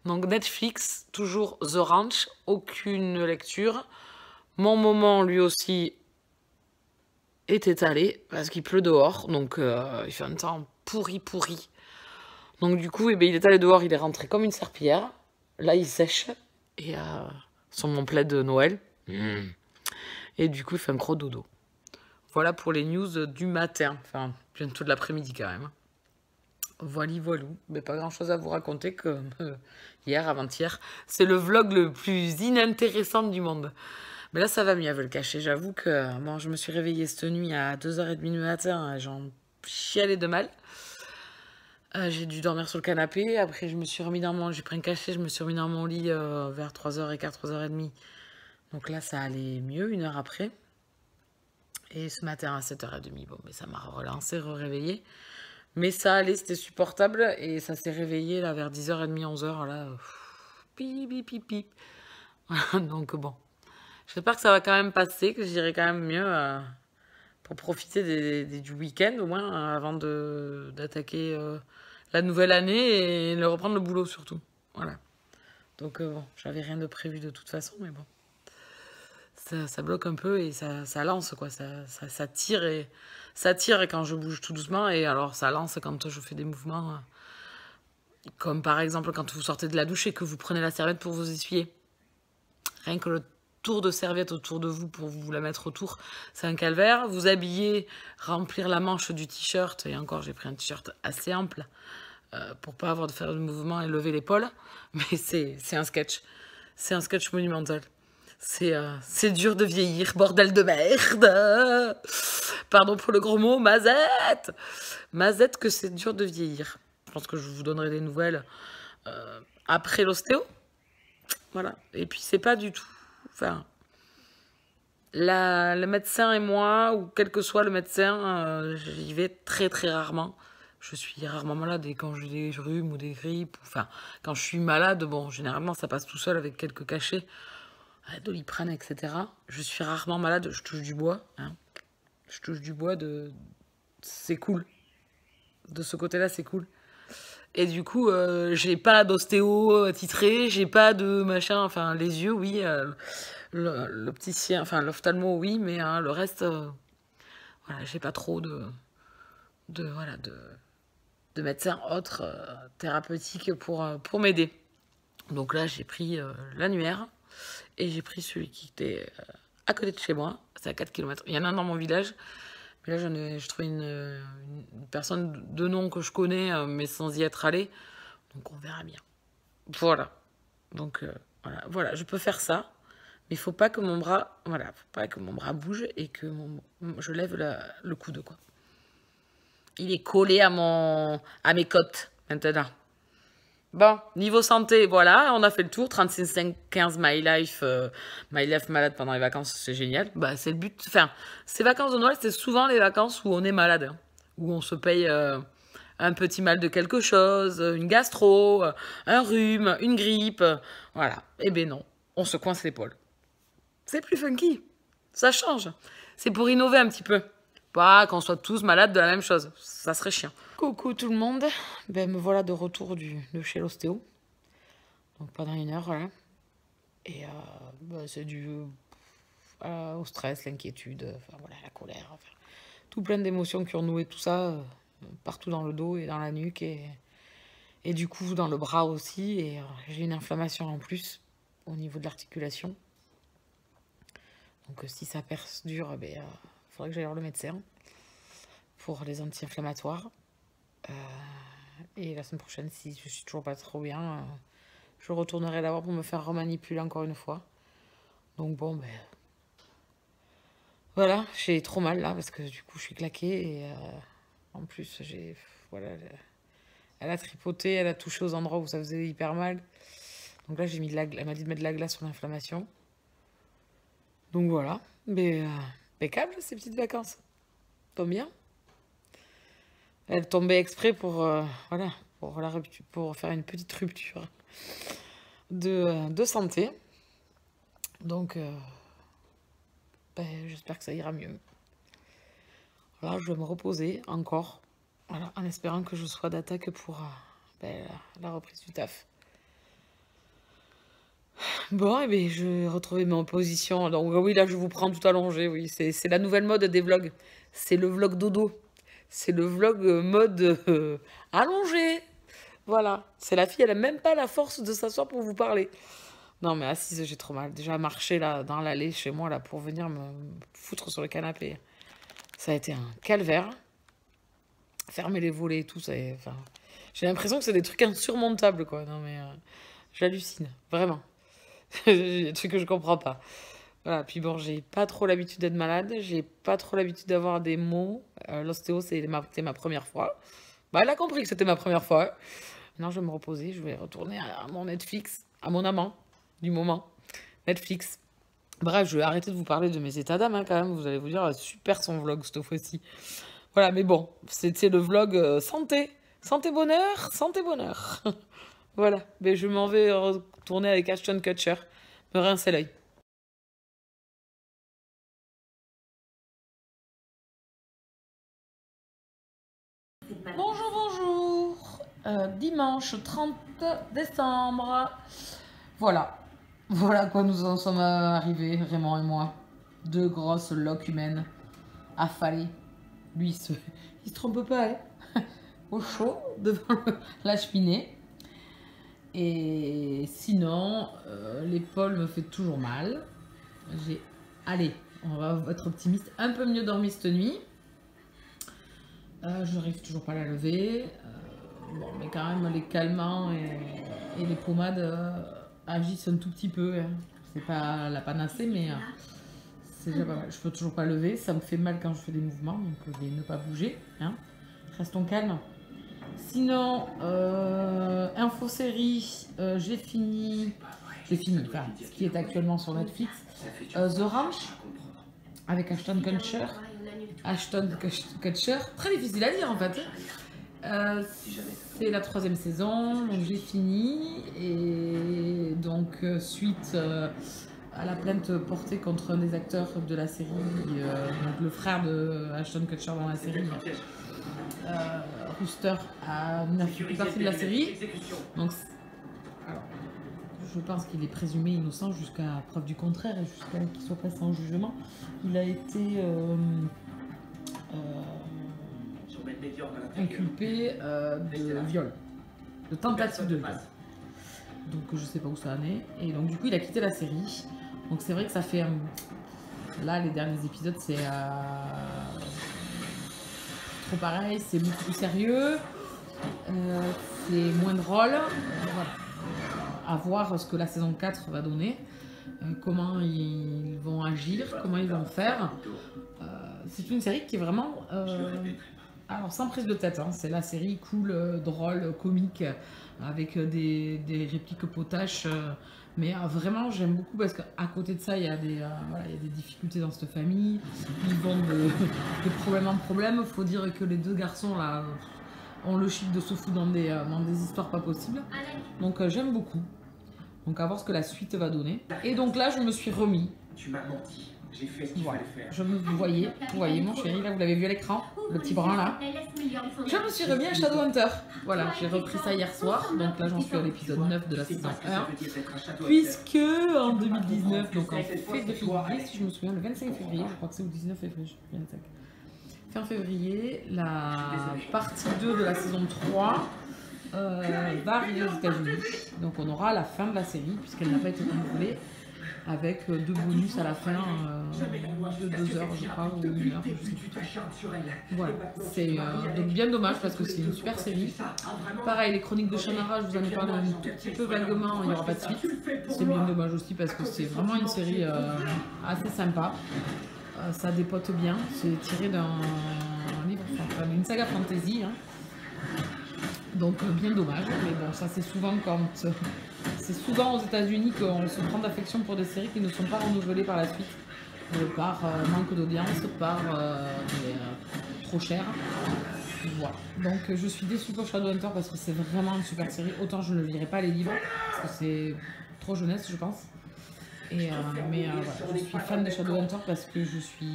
Donc Netflix, toujours The Ranch, aucune lecture. Mon moment lui aussi est étalé parce qu'il pleut dehors. Donc il fait un temps pourri. Donc du coup, il est allé dehors, il est rentré comme une serpillière. Là il sèche et sur mon plaid de Noël. Et du coup, il fait un gros dodo. Voilà pour les news du matin. Enfin, bientôt de l'après-midi quand même. Voilou. Mais pas grand-chose à vous raconter comme hier, avant-hier. C'est le vlog le plus inintéressant du monde. Mais là, ça va mieux, je vais le cacher. J'avoue que bon, je me suis réveillée cette nuit à 2h30 du matin. J'en chialais de mal. J'ai dû dormir sur le canapé. Après, je me suis remis dans mon... J'ai pris un cachet, je me suis remis dans mon lit vers 3h15, 3h30. Donc là, ça allait mieux, 1 heure après. Et ce matin, à 7h30, bon, mais ça m'a relancé, réveillé. Mais ça allait, c'était supportable. Et ça s'est réveillé là vers 10h30, 11h. Là, pip. Voilà, donc bon. J'espère que ça va quand même passer, que j'irai quand même mieux pour profiter du week-end, au moins, avant d'attaquer la nouvelle année et de reprendre le boulot surtout. Voilà. Donc bon, j'avais rien de prévu de toute façon, mais bon. Ça bloque un peu et ça lance, quoi. Ça tire et quand je bouge tout doucement, et alors ça lance quand je fais des mouvements Comme par exemple quand vous sortez de la douche et que vous prenez la serviette pour vous essuyer. Rien que le tour de serviette autour de vous pour vous la mettre autour, c'est un calvaire. Vous habiller, remplir la manche du t-shirt, et encore j'ai pris un t-shirt assez ample pour pas avoir de faire de mouvement et lever l'épaule, mais c'est un sketch. C'est un sketch monumental. C'est dur de vieillir, bordel de merde. Pardon pour le gros mot, mazette. Mazette que c'est dur de vieillir. Je pense que je vous donnerai des nouvelles après l'ostéo. Voilà. Et puis c'est pas du tout... Enfin, le médecin et moi, ou quel que soit le médecin, j'y vais très très rarement. Je suis rarement malade et quand j'ai des rhumes ou des grippes, enfin, quand je suis malade, bon, généralement ça passe tout seul avec quelques cachets, Doliprane, etc. Je suis rarement malade, je touche du bois. Hein. Je touche du bois, c'est cool. De ce côté-là, c'est cool. Et du coup, j'ai pas d'ostéo titré, j'ai pas de machin, enfin, les yeux, oui, l'opticien, enfin, l'ophtalmo, oui, mais le reste, voilà, j'ai pas trop de médecins autres thérapeutiques pour m'aider. Donc là, j'ai pris l'annuaire et j'ai pris celui qui était à côté de chez moi, c'est à 4 km. Il y en a un dans mon village, mais là, je trouvais une personne de nom que je connais, mais sans y être allée. Donc on verra bien. Voilà. Donc voilà, je peux faire ça, mais il faut pas que mon bras, voilà, faut pas que mon bras bouge et que je lève le coude, quoi. Il est collé à mes côtes, maintenant. Bon, niveau santé, voilà, on a fait le tour. 36-15 My Life malade pendant les vacances, c'est génial. Bah, c'est le but. Enfin, ces vacances de Noël, c'est souvent les vacances où on est malade. Hein, où on se paye un petit mal de quelque chose, une gastro, un rhume, une grippe. Voilà. Eh ben non, on se coince l'épaule. C'est plus funky. Ça change. C'est pour innover un petit peu. Pas qu'on soit tous malades de la même chose. Ça serait chiant. Coucou tout le monde. Ben, me voilà de retour de chez l'ostéo. Donc pendant 1 heure, voilà. Et ben, c'est dû au stress, l'inquiétude, enfin, voilà, la colère. Enfin, tout plein d'émotions qui ont noué tout ça partout dans le dos et dans la nuque. Et du coup dans le bras aussi. Et j'ai une inflammation en plus au niveau de l'articulation. Donc si ça perdure, ben, faudrait que j'aille voir le médecin pour les anti-inflammatoires. Et la semaine prochaine, si je suis toujours pas trop bien, je retournerai d'abord pour me faire remanipuler encore une fois. Donc bon, ben... Voilà, j'ai trop mal là, parce que du coup, je suis claquée. Et en plus, j'ai... Voilà, elle a tripoté, elle a touché aux endroits où ça faisait hyper mal. Donc là, elle m'a dit de mettre de la glace sur l'inflammation. Donc voilà, mais impeccable ces petites vacances. Tombe bien. Elle tombait exprès pour, voilà, pour faire une petite rupture de santé. Donc, ben, j'espère que ça ira mieux. Voilà, je vais me reposer encore, voilà, en espérant que je sois d'attaque pour ben, la reprise du taf. Bon, et bien, je vais retrouver ma position. Donc oui, là, je vous prends tout allongé, oui. C'est la nouvelle mode des vlogs. C'est le vlog dodo. C'est le vlog mode allongé. Voilà. C'est la fille, elle a même pas la force de s'asseoir pour vous parler. Non, mais assise, j'ai trop mal. Déjà, marcher là, dans l'allée chez moi, là, pour venir me foutre sur le canapé. Ça a été un calvaire. Fermer les volets et tout, ça. Enfin, j'ai l'impression que c'est des trucs insurmontables, quoi. Non, mais j'hallucine, vraiment. Des trucs que je comprends pas. Voilà, puis bon, j'ai pas trop l'habitude d'être malade, j'ai pas trop l'habitude d'avoir des maux. L'ostéo, c'était ma première fois. Bah, elle a compris que c'était ma première fois. Maintenant, je vais me reposer, je vais retourner à mon Netflix, à mon amant du moment, Netflix. Bref, je vais arrêter de vous parler de mes états d'âme, hein, quand même. Vous allez vous dire, super son vlog cette fois-ci. Voilà, mais bon, c'était le vlog santé. Santé bonheur, santé bonheur. Voilà, mais je m'en vais retourner avec Ashton Kutcher, me rincer l'œil. Bonjour, bonjour. Dimanche 30 décembre. Voilà. Voilà à quoi nous en sommes arrivés, Raymond et moi. 2 grosses loques humaines affalées. Lui, il se trompe pas, hein. Au chaud, devant la cheminée. Et sinon, l'épaule me fait toujours mal. Allez, on va être optimiste, un peu mieux dormi cette nuit. Je n'arrive toujours pas à la lever. Bon, mais quand même, les calmants et les pommades agissent un tout petit peu. Hein. C'est pas la panacée, mais c'est déjà pas mal. Je peux toujours pas lever. Ça me fait mal quand je fais des mouvements, donc je vais ne pas bouger. Hein. Restons calmes. Sinon, info série, j'ai fini, enfin, ce qui est actuellement sur Netflix, The Ranch, avec Ashton Kutcher. Très difficile à dire en fait. C'est la 3e saison, donc j'ai fini, et donc suite à la plainte portée contre un des acteurs de la série, donc le frère de Ashton Kutcher dans la série, Rooster n'a fait plus partie de la série. Donc, alors, je pense qu'il est présumé innocent jusqu'à preuve du contraire et jusqu'à qu'il soit passé en jugement. Il a été inculpé de viol, de tentative de viol. Donc je sais pas où ça en est. Et donc du coup il a quitté la série. Donc c'est vrai que ça fait... là les derniers épisodes c'est... trop pareil, c'est beaucoup plus sérieux. C'est moins drôle. Voilà. À voir ce que la saison 4 va donner. Comment ils vont agir, comment ils vont faire. C'est une série qui est vraiment... alors sans prise de tête, hein, c'est la série cool, drôle, comique, avec des répliques potaches. Mais vraiment j'aime beaucoup parce qu'à côté de ça il y a des difficultés dans cette famille. Ils vont de problème en problème. Il faut dire que les deux garçons là ont le chic de se foutre dans des histoires pas possibles. Donc j'aime beaucoup. Donc à voir ce que la suite va donner. Et donc là je me suis remis. Tu m'as menti. J'ai fait ce qu'il voilà. fallait faire. Vous voyez mon chéri, là vous l'avez vu à l'écran, le petit brun là. Je me suis remis à Shadowhunter. Voilà, j'ai repris ça hier soir, donc là j'en suis à l'épisode 9 de la saison 1. Puisque en 2019, donc en février, si je me souviens, le 25 février, je crois que c'est au 19 février, 25. Fin février, la partie 2 de la saison 3 va arriver aux États-Unis. Donc on aura la fin de la série, puisqu'elle n'a pas été renouvelée. Avec 2 bonus à la fin de 2 heures, je crois, ou 1 heure, je sais plus. Voilà, c'est donc bien dommage parce que c'est une super série. Pareil, les chroniques de Shannara, je vous en ai parlé un tout petit peu vaguement, il n'y aura pas de suite. C'est bien dommage aussi parce que c'est vraiment une série assez sympa. Ça dépote bien, c'est tiré d'un livre, enfin, une saga fantasy. Hein. Donc bien dommage, mais bon, ça c'est souvent c'est souvent aux États-Unis qu'on se prend d'affection pour des séries qui ne sont pas renouvelées par la suite, par manque d'audience, par trop cher. Voilà. Donc je suis déçue pour Shadowhunter parce que c'est vraiment une super série. Autant je ne lirai pas les livres parce que c'est trop jeunesse, je pense. Et voilà, je suis fan de Shadowhunter parce que je suis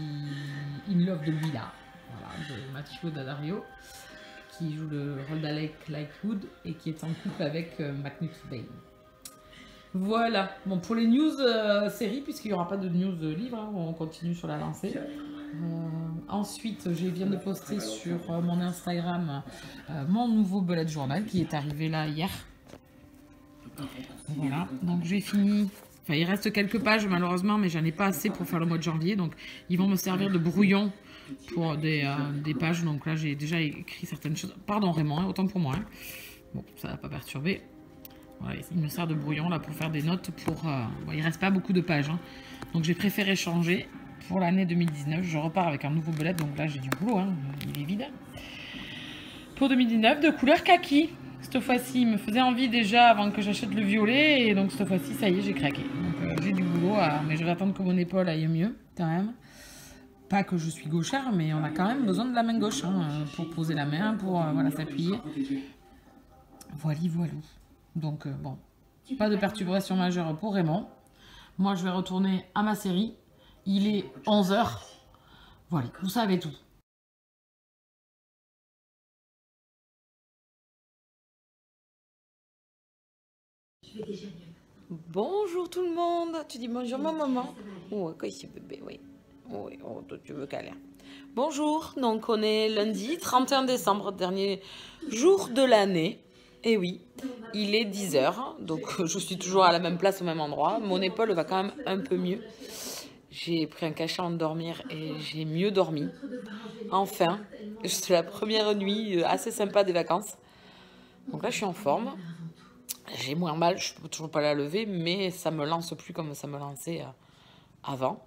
in love de lui là, voilà, de Matthew Daddario, qui joue le rôle d'Alec Lightwood et qui est en couple avec McNulty Bane. Voilà, bon pour les news séries, puisqu'il n'y aura pas de news livre, hein, on continue sur la lancée. Ensuite, je viens de poster sur mon Instagram mon nouveau bullet journal qui est arrivé là hier. Voilà, donc j'ai fini. Enfin, il reste quelques pages malheureusement, mais j'en ai pas assez pour faire le mois de janvier, donc ils vont me servir de brouillon pour des pages. Donc là, j'ai déjà écrit certaines choses. Pardon Raymond, hein, autant pour moi. Hein. Bon, ça va pas perturber. Voilà, il me sert de brouillon là pour faire des notes. Bon, il reste pas beaucoup de pages, hein. Donc j'ai préféré changer pour l'année 2019. Je repars avec un nouveau bullet, donc là j'ai du boulot, hein. Il est vide. Pour 2019, de couleur kaki. Cette fois-ci, il me faisait envie déjà avant que j'achète le violet. Et donc cette fois-ci, ça y est, j'ai craqué. Donc j'ai du boulot, mais je vais attendre que mon épaule aille mieux quand même. Pas que je suis gauchère, mais on a quand même besoin de la main gauche, hein, pour poser la main, pour voilà, s'appuyer. Voilà. Donc bon, pas de perturbation majeure pour Raymond. Moi, je vais retourner à ma série. Il est 11 h. Voilà, vous savez tout. Bonjour tout le monde. Tu dis bonjour ma maman. Oui, quoi ici bébé, oui. Oui, oh, toi tu veux câlin. Bonjour, donc on est lundi 31 décembre, dernier jour de l'année. Et oui, il est 10 h, donc je suis toujours à la même place, au même endroit. Mon épaule va quand même un peu mieux. J'ai pris un cachet avant de dormir et j'ai mieux dormi. Enfin, c'est la première nuit assez sympa des vacances. Donc là, je suis en forme. J'ai moins mal, je ne peux toujours pas la lever, mais ça me lance plus comme ça me lançait avant.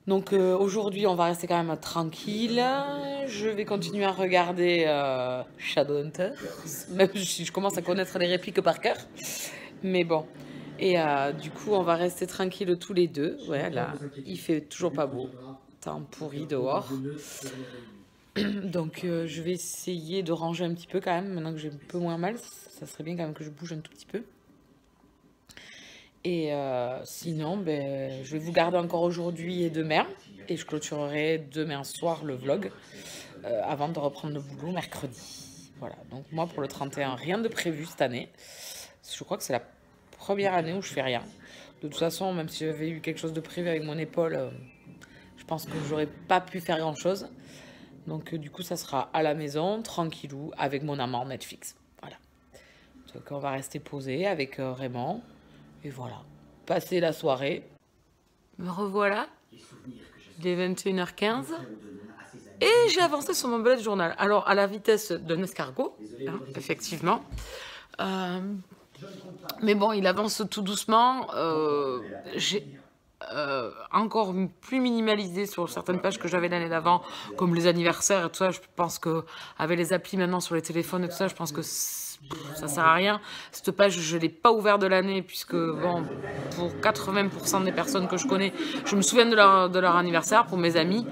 Donc aujourd'hui, on va rester quand même tranquille. Je vais continuer à regarder Shadowhunters, même si je commence à connaître les répliques par cœur. Mais bon. Et du coup, on va rester tranquille tous les deux. Ouais, là, il fait toujours pas beau. Temps pourri dehors. Donc je vais essayer de ranger un petit peu quand même, maintenant que j'ai un peu moins mal. Ça serait bien quand même que je bouge un tout petit peu. Et sinon, ben, je vais vous garder encore aujourd'hui et demain. Et je clôturerai demain soir le vlog avant de reprendre le boulot mercredi. Voilà, donc moi pour le 31, rien de prévu cette année. Je crois que c'est la première année où je fais rien. De toute façon, même si j'avais eu quelque chose de prévu avec mon épaule, je pense que j'aurais pas pu faire grand chose. Donc du coup, ça sera à la maison, tranquillou, avec mon amant Netflix. Voilà. Donc on va rester posé avec Raymond. Et voilà, passer la soirée. Me revoilà. Il est 21h15. Et j'ai avancé sur mon bullet journal. Alors, à la vitesse d'un escargot, hein, effectivement. Mais bon, il avance tout doucement. J'ai encore plus minimalisé sur certaines pages que j'avais l'année d'avant, comme les anniversaires et tout ça. Je pense qu'avec les applis maintenant sur les téléphones et tout ça, je pense que ça sert à rien. Cette page, je ne l'ai pas ouverte de l'année, puisque bon, pour 80% des personnes que je connais, je me souviens de leur anniversaire, pour mes amis.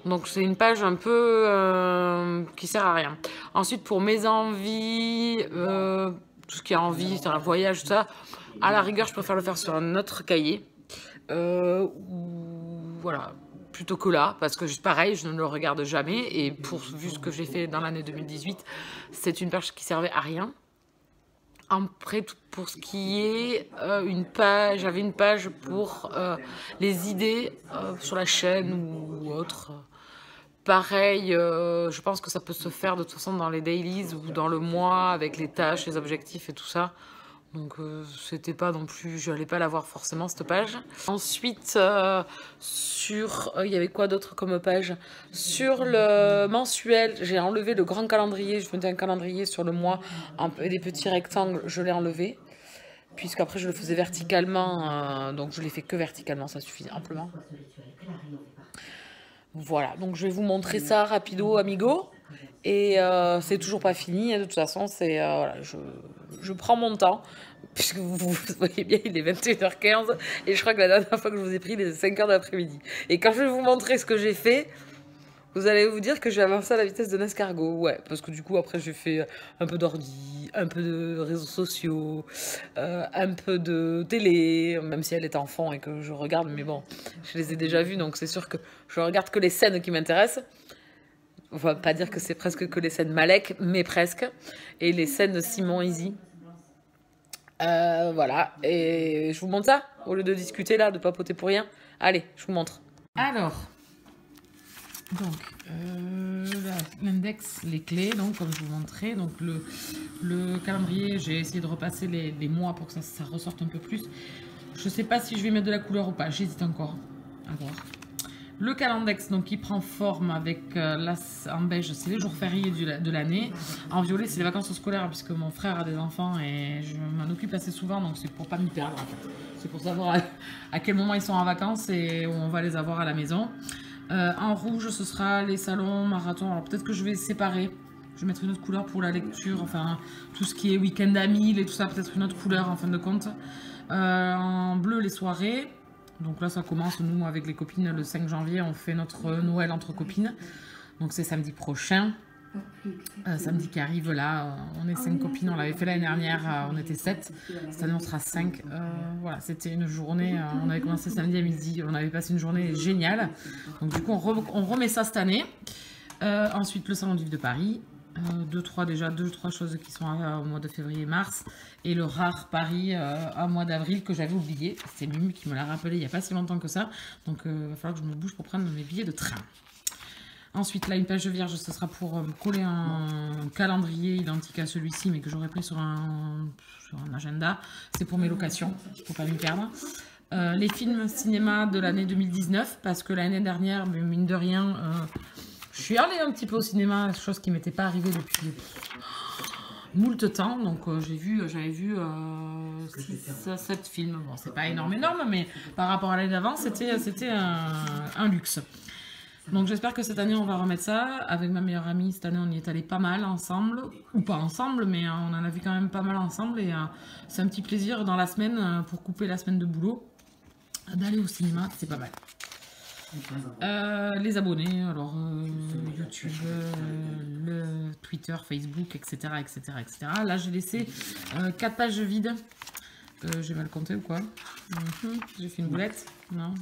Donc c'est une page un peu qui sert à rien. Ensuite, pour mes envies, tout ce qui est envie, c'est un voyage, tout ça, à la rigueur, je préfère le faire sur un autre cahier. Voilà, plutôt que là, parce que pareil, je ne le regarde jamais, et vu ce que j'ai fait dans l'année 2018, c'est une page qui servait à rien. Après, pour ce qui est une page, j'avais une page pour les idées sur la chaîne ou autre. Pareil, je pense que ça peut se faire de toute façon dans les dailies ou dans le mois, avec les tâches, les objectifs et tout ça. Donc c'était pas non plus, je n'allais pas la voir forcément cette page. Ensuite, il y avait quoi d'autre comme page? Sur le mensuel, j'ai enlevé le grand calendrier. Je faisais un calendrier sur le mois, des petits rectangles, je l'ai enlevé. Puisqu'après je le faisais verticalement, donc je l'ai fait que verticalement, ça suffit amplement. Voilà, donc je vais vous montrer ça rapido, amigo. Et c'est toujours pas fini, hein, de toute façon, c'est voilà, je prends mon temps, puisque vous voyez bien, il est 21h15, et je crois que la dernière fois que je vous ai pris, il est 5h de l'après-midi. Et quand je vais vous montrer ce que j'ai fait, vous allez vous dire que j'ai avancé à la vitesse d'un escargot. Ouais, parce que du coup, après, j'ai fait un peu d'ordi, un peu de réseaux sociaux, un peu de télé, même si elle est en fond et que je regarde, mais bon, je les ai déjà vues, donc c'est sûr que je regarde que les scènes qui m'intéressent. On va pas dire que c'est presque que les scènes Malek, mais presque. Et les scènes Simon Easy. Voilà. Et je vous montre ça, au lieu de discuter là, de papoter pour rien. Allez, je vous montre. Alors, donc, l'index, les clés, donc comme je vous montrais. Donc le calendrier, j'ai essayé de repasser les mois pour que ça ressorte un peu plus. Je sais pas si je vais mettre de la couleur ou pas, j'hésite encore à voir. Le calendex, donc qui prend forme avec en beige, c'est les jours fériés de l'année. En violet, c'est les vacances scolaires, puisque mon frère a des enfants et je m'en occupe assez souvent, donc c'est pour pas m'y perdre en fait. C'est pour savoir à quel moment ils sont en vacances et où on va les avoir à la maison. En rouge, ce sera les salons, marathon. Alors peut-être que je vais séparer. Je vais mettre une autre couleur pour la lecture, enfin tout ce qui est week-end à 1000 et tout ça, peut-être une autre couleur en fin de compte. En bleu, les soirées. Donc là, ça commence, nous, avec les copines, le 5 janvier, on fait notre Noël entre copines. Donc c'est samedi prochain. Samedi qui arrive, là, on est 5 copines. On l'avait fait l'année dernière, on était 7. Cette année, on sera 5. Voilà, c'était une journée, on avait commencé samedi à midi. On avait passé une journée géniale. Donc du coup, on remet ça cette année. Ensuite, le Salon du Livre de Paris. 2-3 choses qui sont au mois de février-mars, et le rare Paris au mois d'avril que j'avais oublié. C'est Mimi qui me l'a rappelé il n'y a pas si longtemps que ça, donc il va falloir que je me bouge pour prendre mes billets de train. Ensuite, là, une page vierge, ce sera pour coller un calendrier identique à celui-ci, mais que j'aurais pris sur un agenda. C'est pour mes locations, il ne faut pas m'y perdre. Les films cinéma de l'année 2019, parce que l'année dernière, mine de rien, je suis allée un petit peu au cinéma, chose qui ne m'était pas arrivée depuis moult temps. Donc j'avais vu 7 films. Bon, c'est pas énorme, mais par rapport à l'année d'avant, c'était un luxe. Donc j'espère que cette année on va remettre ça. Avec ma meilleure amie, cette année on y est allé pas mal ensemble, ou pas ensemble, mais on en a vu quand même pas mal ensemble, et c'est un petit plaisir dans la semaine, pour couper la semaine de boulot, d'aller au cinéma, c'est pas mal. Les abonnés, alors YouTube, le Twitter, Facebook, etc., etc., etc. Là j'ai laissé 4 pages vides. J'ai mal compté ou quoi? J'ai fait une boulette. Non,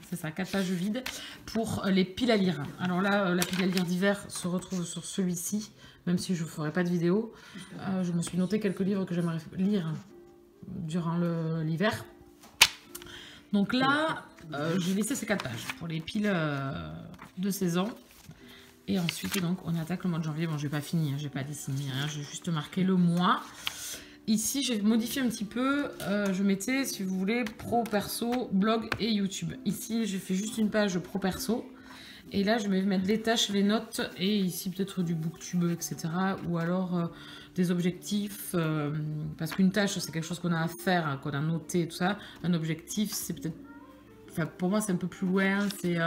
c'est ça, 4 pages vides pour les piles à lire. Alors là, la pile à lire d'hiver se retrouve sur celui-ci, même si je ne ferai pas de vidéo. Je me suis noté quelques livres que j'aimerais lire durant l'hiver. Donc là, j'ai laissé ces 4 pages pour les piles de saison. Et ensuite, donc, on attaque le mois de janvier. Bon, j'ai pas fini, j'ai pas dessiné rien, j'ai juste marqué le mois. Ici, j'ai modifié un petit peu. Je mettais, si vous voulez, pro, perso, blog et YouTube. Ici, j'ai fait juste une page pro, perso. Et là, je vais mettre les tâches, les notes. Et ici, peut-être du booktube, etc. Ou alors des objectifs. Parce qu'une tâche, c'est quelque chose qu'on a à faire, hein, qu'on a noté, tout ça. Un objectif, c'est peut-être... Enfin, pour moi, c'est un peu plus loin. C'est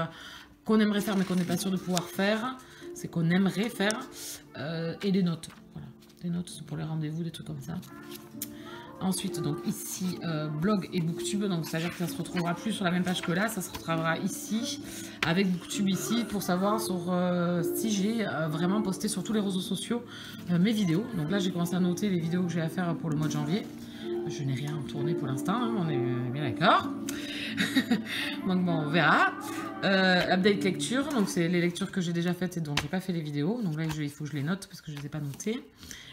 qu'on aimerait faire, mais qu'on n'est pas sûr de pouvoir faire. C'est qu'on aimerait faire. Et des notes. Voilà. Des notes pour les rendez-vous, des trucs comme ça. Ensuite, donc ici, blog et booktube, donc ça veut dire que ça se retrouvera plus sur la même page que là, ça se retrouvera ici, avec booktube ici, pour savoir sur, si j'ai vraiment posté sur tous les réseaux sociaux mes vidéos. Donc là, j'ai commencé à noter les vidéos que j'ai à faire pour le mois de janvier. Je n'ai rien tourné pour l'instant, hein, on est bien d'accord. Donc bon, on verra. Update lecture, donc c'est les lectures que j'ai déjà faites et dont j'ai pas fait les vidéos. Donc là, il faut que je les note parce que je ne les ai pas notées.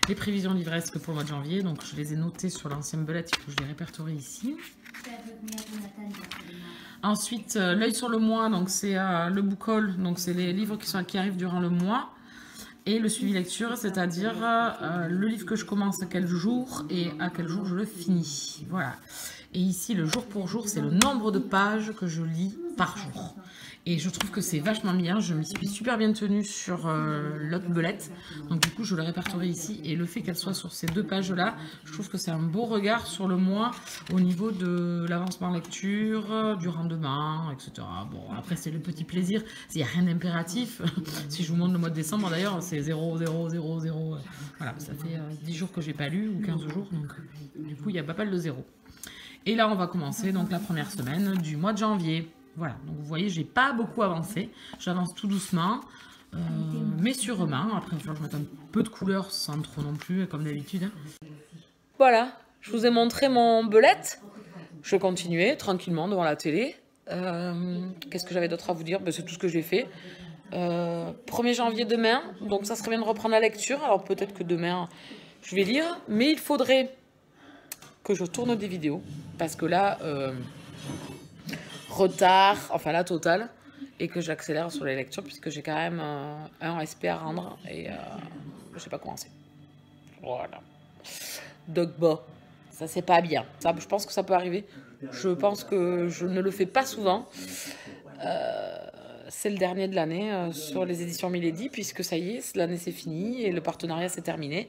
Les prévisions livresques pour le mois de janvier, donc je les ai notées sur l'ancienne belette, il faut que je les répertorie ici. Ensuite, l'œil sur le mois, donc c'est le book haul, donc c'est les livres qui arrivent durant le mois. Et le suivi lecture, c'est-à-dire le livre que je commence à quel jour et à quel jour je le finis. Voilà. Et ici, le jour pour jour, c'est le nombre de pages que je lis par jour. Et je trouve que c'est vachement bien. Je me suis super bien tenue sur l'autre belette. Donc du coup, je le répertorie ici. Et le fait qu'elle soit sur ces 2 pages-là, je trouve que c'est un beau regard sur le mois au niveau de l'avancement en lecture, du rendement, etc. Bon, après, c'est le petit plaisir. Il n'y a rien d'impératif. Si je vous montre le mois de décembre, d'ailleurs, c'est 0, 0, 0, 0. Voilà, ça fait 10 jours que j'ai pas lu, ou 15 jours. Donc du coup, il y a pas mal de zéro. Et là, on va commencer donc la première semaine du mois de janvier. Voilà, donc vous voyez, j'ai pas beaucoup avancé. J'avance tout doucement, mais sûrement. Après, il va falloir que je mette un peu de couleur sans trop non plus, comme d'habitude. Voilà, je vous ai montré mon belette. Je vais continuer tranquillement devant la télé. Qu'est-ce que j'avais d'autre à vous dire? Ben, c'est tout ce que j'ai fait. 1er janvier demain, donc ça serait bien de reprendre la lecture. Alors peut-être que demain, je vais lire, mais il faudrait que je tourne des vidéos. Parce que là... retard, enfin la totale, et que j'accélère sur les lectures puisque j'ai quand même un SP à rendre et je sais pas commencer. Voilà. Donc bon, ça c'est pas bien. Ça, je pense que ça peut arriver. Je pense que je ne le fais pas souvent. C'est le dernier de l'année sur les éditions Milady puisque ça y est, l'année c'est fini et le partenariat c'est terminé.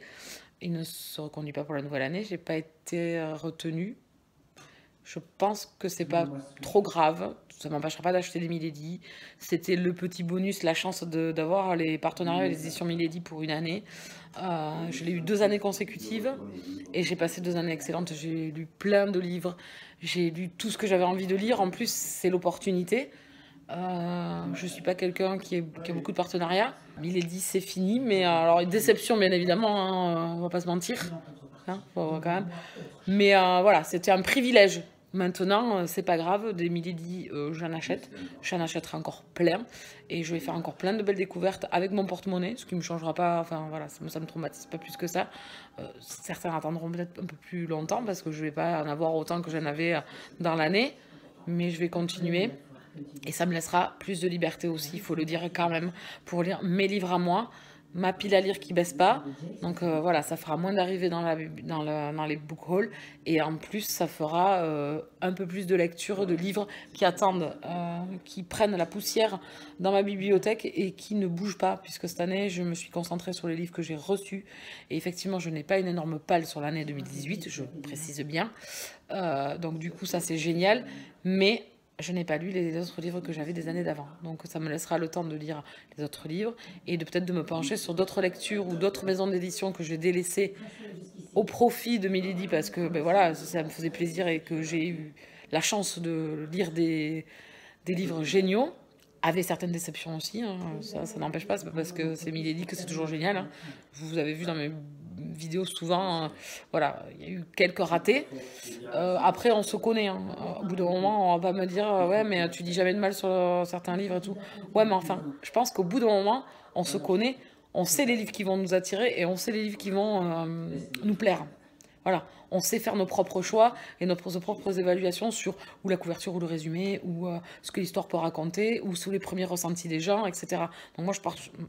Il ne se reconduit pas pour la nouvelle année. J'ai pas été retenue. Je pense que c'est pas trop grave, ça m'empêchera pas d'acheter des Milady. C'était le petit bonus, la chance d'avoir les partenariats et les éditions Milady pour une année. Je l'ai eu 2 années consécutives et j'ai passé 2 années excellentes. J'ai lu plein de livres, j'ai lu tout ce que j'avais envie de lire. En plus, c'est l'opportunité. Je suis pas quelqu'un qui a beaucoup de partenariats. Milady, c'est fini, mais alors une déception bien évidemment, hein, on va pas se mentir, hein, quand même. Mais voilà, c'était un privilège. Maintenant, c'est pas grave, des Milady, j'en achète. J'en achèterai encore plein. Et je vais faire encore plein de belles découvertes avec mon porte-monnaie, ce qui ne me changera pas. Enfin, voilà, ça me traumatise pas plus que ça. Certains attendront peut-être un peu plus longtemps parce que je vais pas en avoir autant que j'en avais dans l'année. Mais je vais continuer. Et ça me laissera plus de liberté aussi, il faut le dire quand même, pour lire mes livres à moi, ma pile à lire qui baisse pas. Donc voilà, ça fera moins d'arrivées dans les book hauls. Et en plus, ça fera un peu plus de lecture de livres qui attendent, qui prennent la poussière dans ma bibliothèque et qui ne bougent pas. Puisque cette année, je me suis concentrée sur les livres que j'ai reçus. Et effectivement, je n'ai pas une énorme palle sur l'année 2018, je précise bien. Donc du coup, ça c'est génial. Mais je n'ai pas lu les autres livres que j'avais des années d'avant. Donc ça me laissera le temps de lire les autres livres et de peut-être de me pencher sur d'autres lectures ou d'autres maisons d'édition que j'ai délaissées au profit de Milady parce que ben voilà, ça me faisait plaisir et que j'ai eu la chance de lire des livres géniaux. Avec certaines déceptions aussi, hein. Ça n'empêche pas, c'est pas parce que c'est Milady que c'est toujours génial. Hein. Vous avez vu dans mes vidéos souvent, voilà, il y a eu quelques ratés. Après, on se connaît. Hein. Au bout d'un moment, on va pas me dire ouais, mais tu dis jamais de mal sur certains livres et tout. Ouais, mais enfin, je pense qu'au bout d'un moment, on se connaît, on sait les livres qui vont nous attirer et on sait les livres qui vont nous plaire. Voilà, on sait faire nos propres choix et nos propres évaluations sur ou la couverture ou le résumé, ou ce que l'histoire peut raconter, ou sous les premiers ressentis des gens, etc. Donc moi, je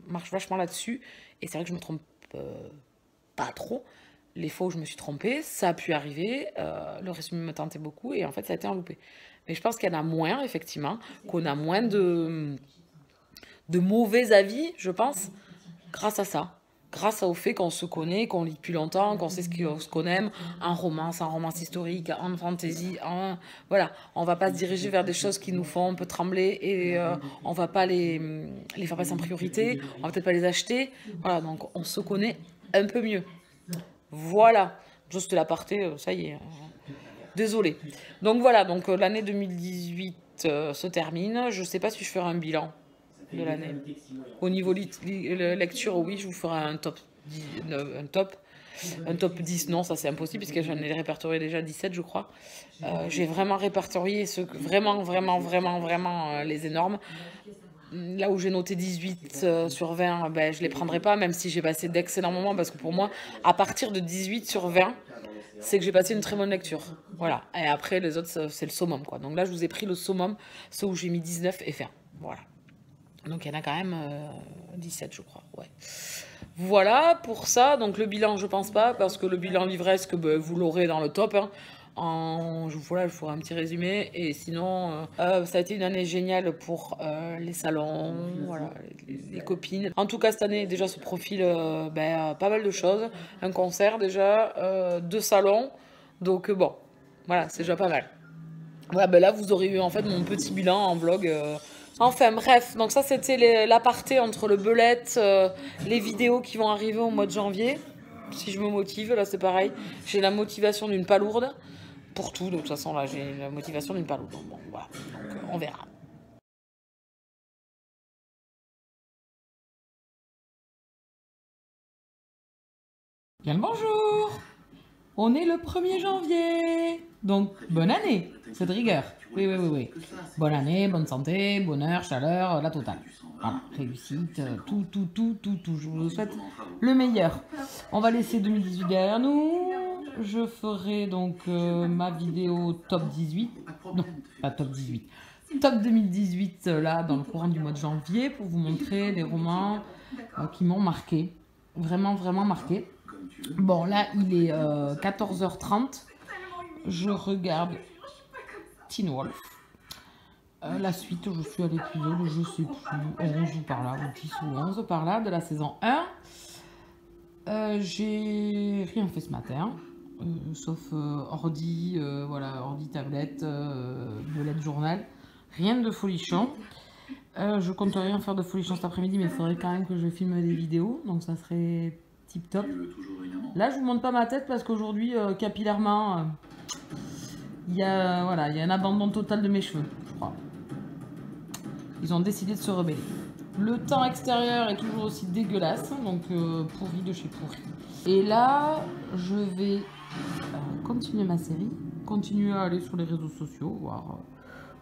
marche vachement là-dessus. Et c'est vrai que je me trompe pas trop. Les fois où je me suis trompée, ça a pu arriver. Le résumé me tentait beaucoup et en fait, ça a été un loupé. Mais je pense qu'il y en a moins, effectivement, qu'on a moins de mauvais avis, je pense, grâce à ça. Grâce au fait qu'on se connaît, qu'on lit depuis longtemps, qu'on sait ce qu'on aime, en romance historique, en fantasy, voilà. On va pas se diriger vers des choses qui nous font un peu trembler et on va pas les faire passer en priorité, on va peut-être pas les acheter. Voilà, donc on se connaît un peu mieux. Voilà. Juste l'aparté, ça y est. Désolée. Donc voilà, donc l'année 2018 se termine. Je sais pas si je ferai un bilan de l'année. Au niveau lecture, oui, je vous ferai un top 10, non, ça c'est impossible, puisque j'en ai répertorié déjà 17, je crois. J'ai vraiment répertorié vraiment les énormes. Là où j'ai noté 18 sur 20, ben, je ne les prendrai pas, même si j'ai passé d'excellents moments, parce que pour moi, à partir de 18 sur 20, c'est que j'ai passé une très bonne lecture. Voilà. Et après, les autres, c'est le summum, quoi. Donc là, je vous ai pris le summum, ceux où j'ai mis 19 et 20. Voilà. Donc il y en a quand même 17, je crois. Ouais. Voilà pour ça. Donc le bilan, je pense pas, parce que le bilan livresque, ben, vous l'aurez dans le top. Hein. Voilà, je ferai un petit résumé. Et sinon, ça a été une année géniale pour les salons, voilà, les copines. En tout cas, cette année, déjà, se profile pas mal de choses. Un concert, déjà, 2 salons. Donc bon, voilà, c'est déjà pas mal. Voilà, ben là, vous aurez eu en fait mon petit bilan en vlog. Enfin bref, donc ça c'était l'aparté entre le belette, les vidéos qui vont arriver au mois de janvier. Si je me motive, là c'est pareil. J'ai la motivation d'une palourde. Pour tout, de toute façon là j'ai la motivation d'une palourde. Bon voilà, donc on verra. Bien le bonjour. On est le 1er janvier. Donc bonne année, c'est de rigueur. Oui. Bonne année, bonne santé, bonheur, chaleur, la totale. Voilà, réussite, tout. Je vous souhaite le meilleur. On va laisser 2018 derrière nous. Je ferai donc ma vidéo top 18. Non, pas top 18. Top 2018 là dans le courant du mois de janvier pour vous montrer les romans qui m'ont marqué. Vraiment marqué. Bon, là, il est 14h30. Je regarde Teen Wolf. La suite, je suis à l'épisode, je sais plus, 11 ou par là, ou 10 ou 11 par là, de la saison 1. J'ai rien fait ce matin, sauf ordi, voilà, ordi, tablette, bullet journal. Rien de folichon. Je compte rien faire de folichon cet après-midi, mais il faudrait quand même que je filme des vidéos, donc ça serait tip top. Là, je vous montre pas ma tête parce qu'aujourd'hui, capillairement, il y a un abandon total de mes cheveux, je crois. Ils ont décidé de se rebeller. Le temps extérieur est toujours aussi dégueulasse, donc pourri de chez pourri. Et là, je vais continuer ma série, continuer à aller sur les réseaux sociaux,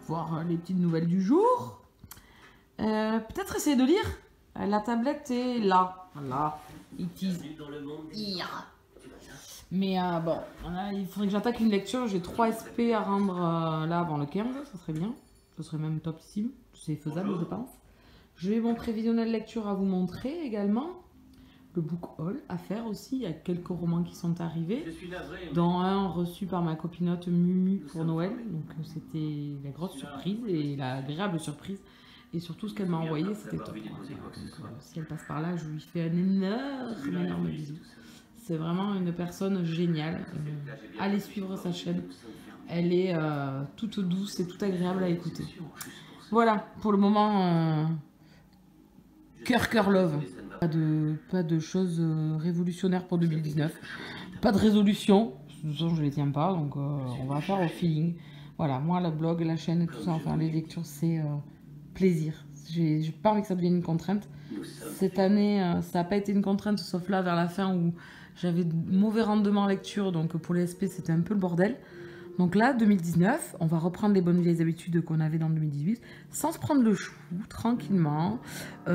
voir les petites nouvelles du jour. Peut-être essayer de lire. La tablette est là. Là. It is here. Mais bon, il faudrait que j'attaque une lecture. J'ai 3 SP à rendre là avant le 15, ça serait bien. Ce serait même topissime. C'est faisable, je pense. J'ai mon prévisionnel lecture à vous montrer également. Le book haul à faire aussi. Il y a quelques romans qui sont arrivés. Dont un reçu par ma copinote Mumu pour Noël. Donc c'était la grosse surprise et l'agréable surprise. Et surtout ce qu'elle m'a envoyé, c'était top. Donc, si elle passe par là, je lui fais un énorme bisou. C'est vraiment une personne géniale. Allez suivre sa chaîne. Elle est toute douce et toute agréable à écouter. Voilà, pour le moment, cœur love. Pas de choses révolutionnaires pour 2019. Pas de résolution. De toute façon, je ne les tiens pas, donc on va faire au feeling. Voilà, moi, le blog, la chaîne et tout ça, enfin les lectures, c'est plaisir. J'ai pas envie que ça devienne une contrainte. Cette année, ça n'a pas été une contrainte, sauf là, vers la fin, où j'avais de mauvais rendement en lecture, donc pour les SP, c'était un peu le bordel. Donc là, 2019, on va reprendre les bonnes vieilles habitudes qu'on avait dans 2018, sans se prendre le chou, tranquillement,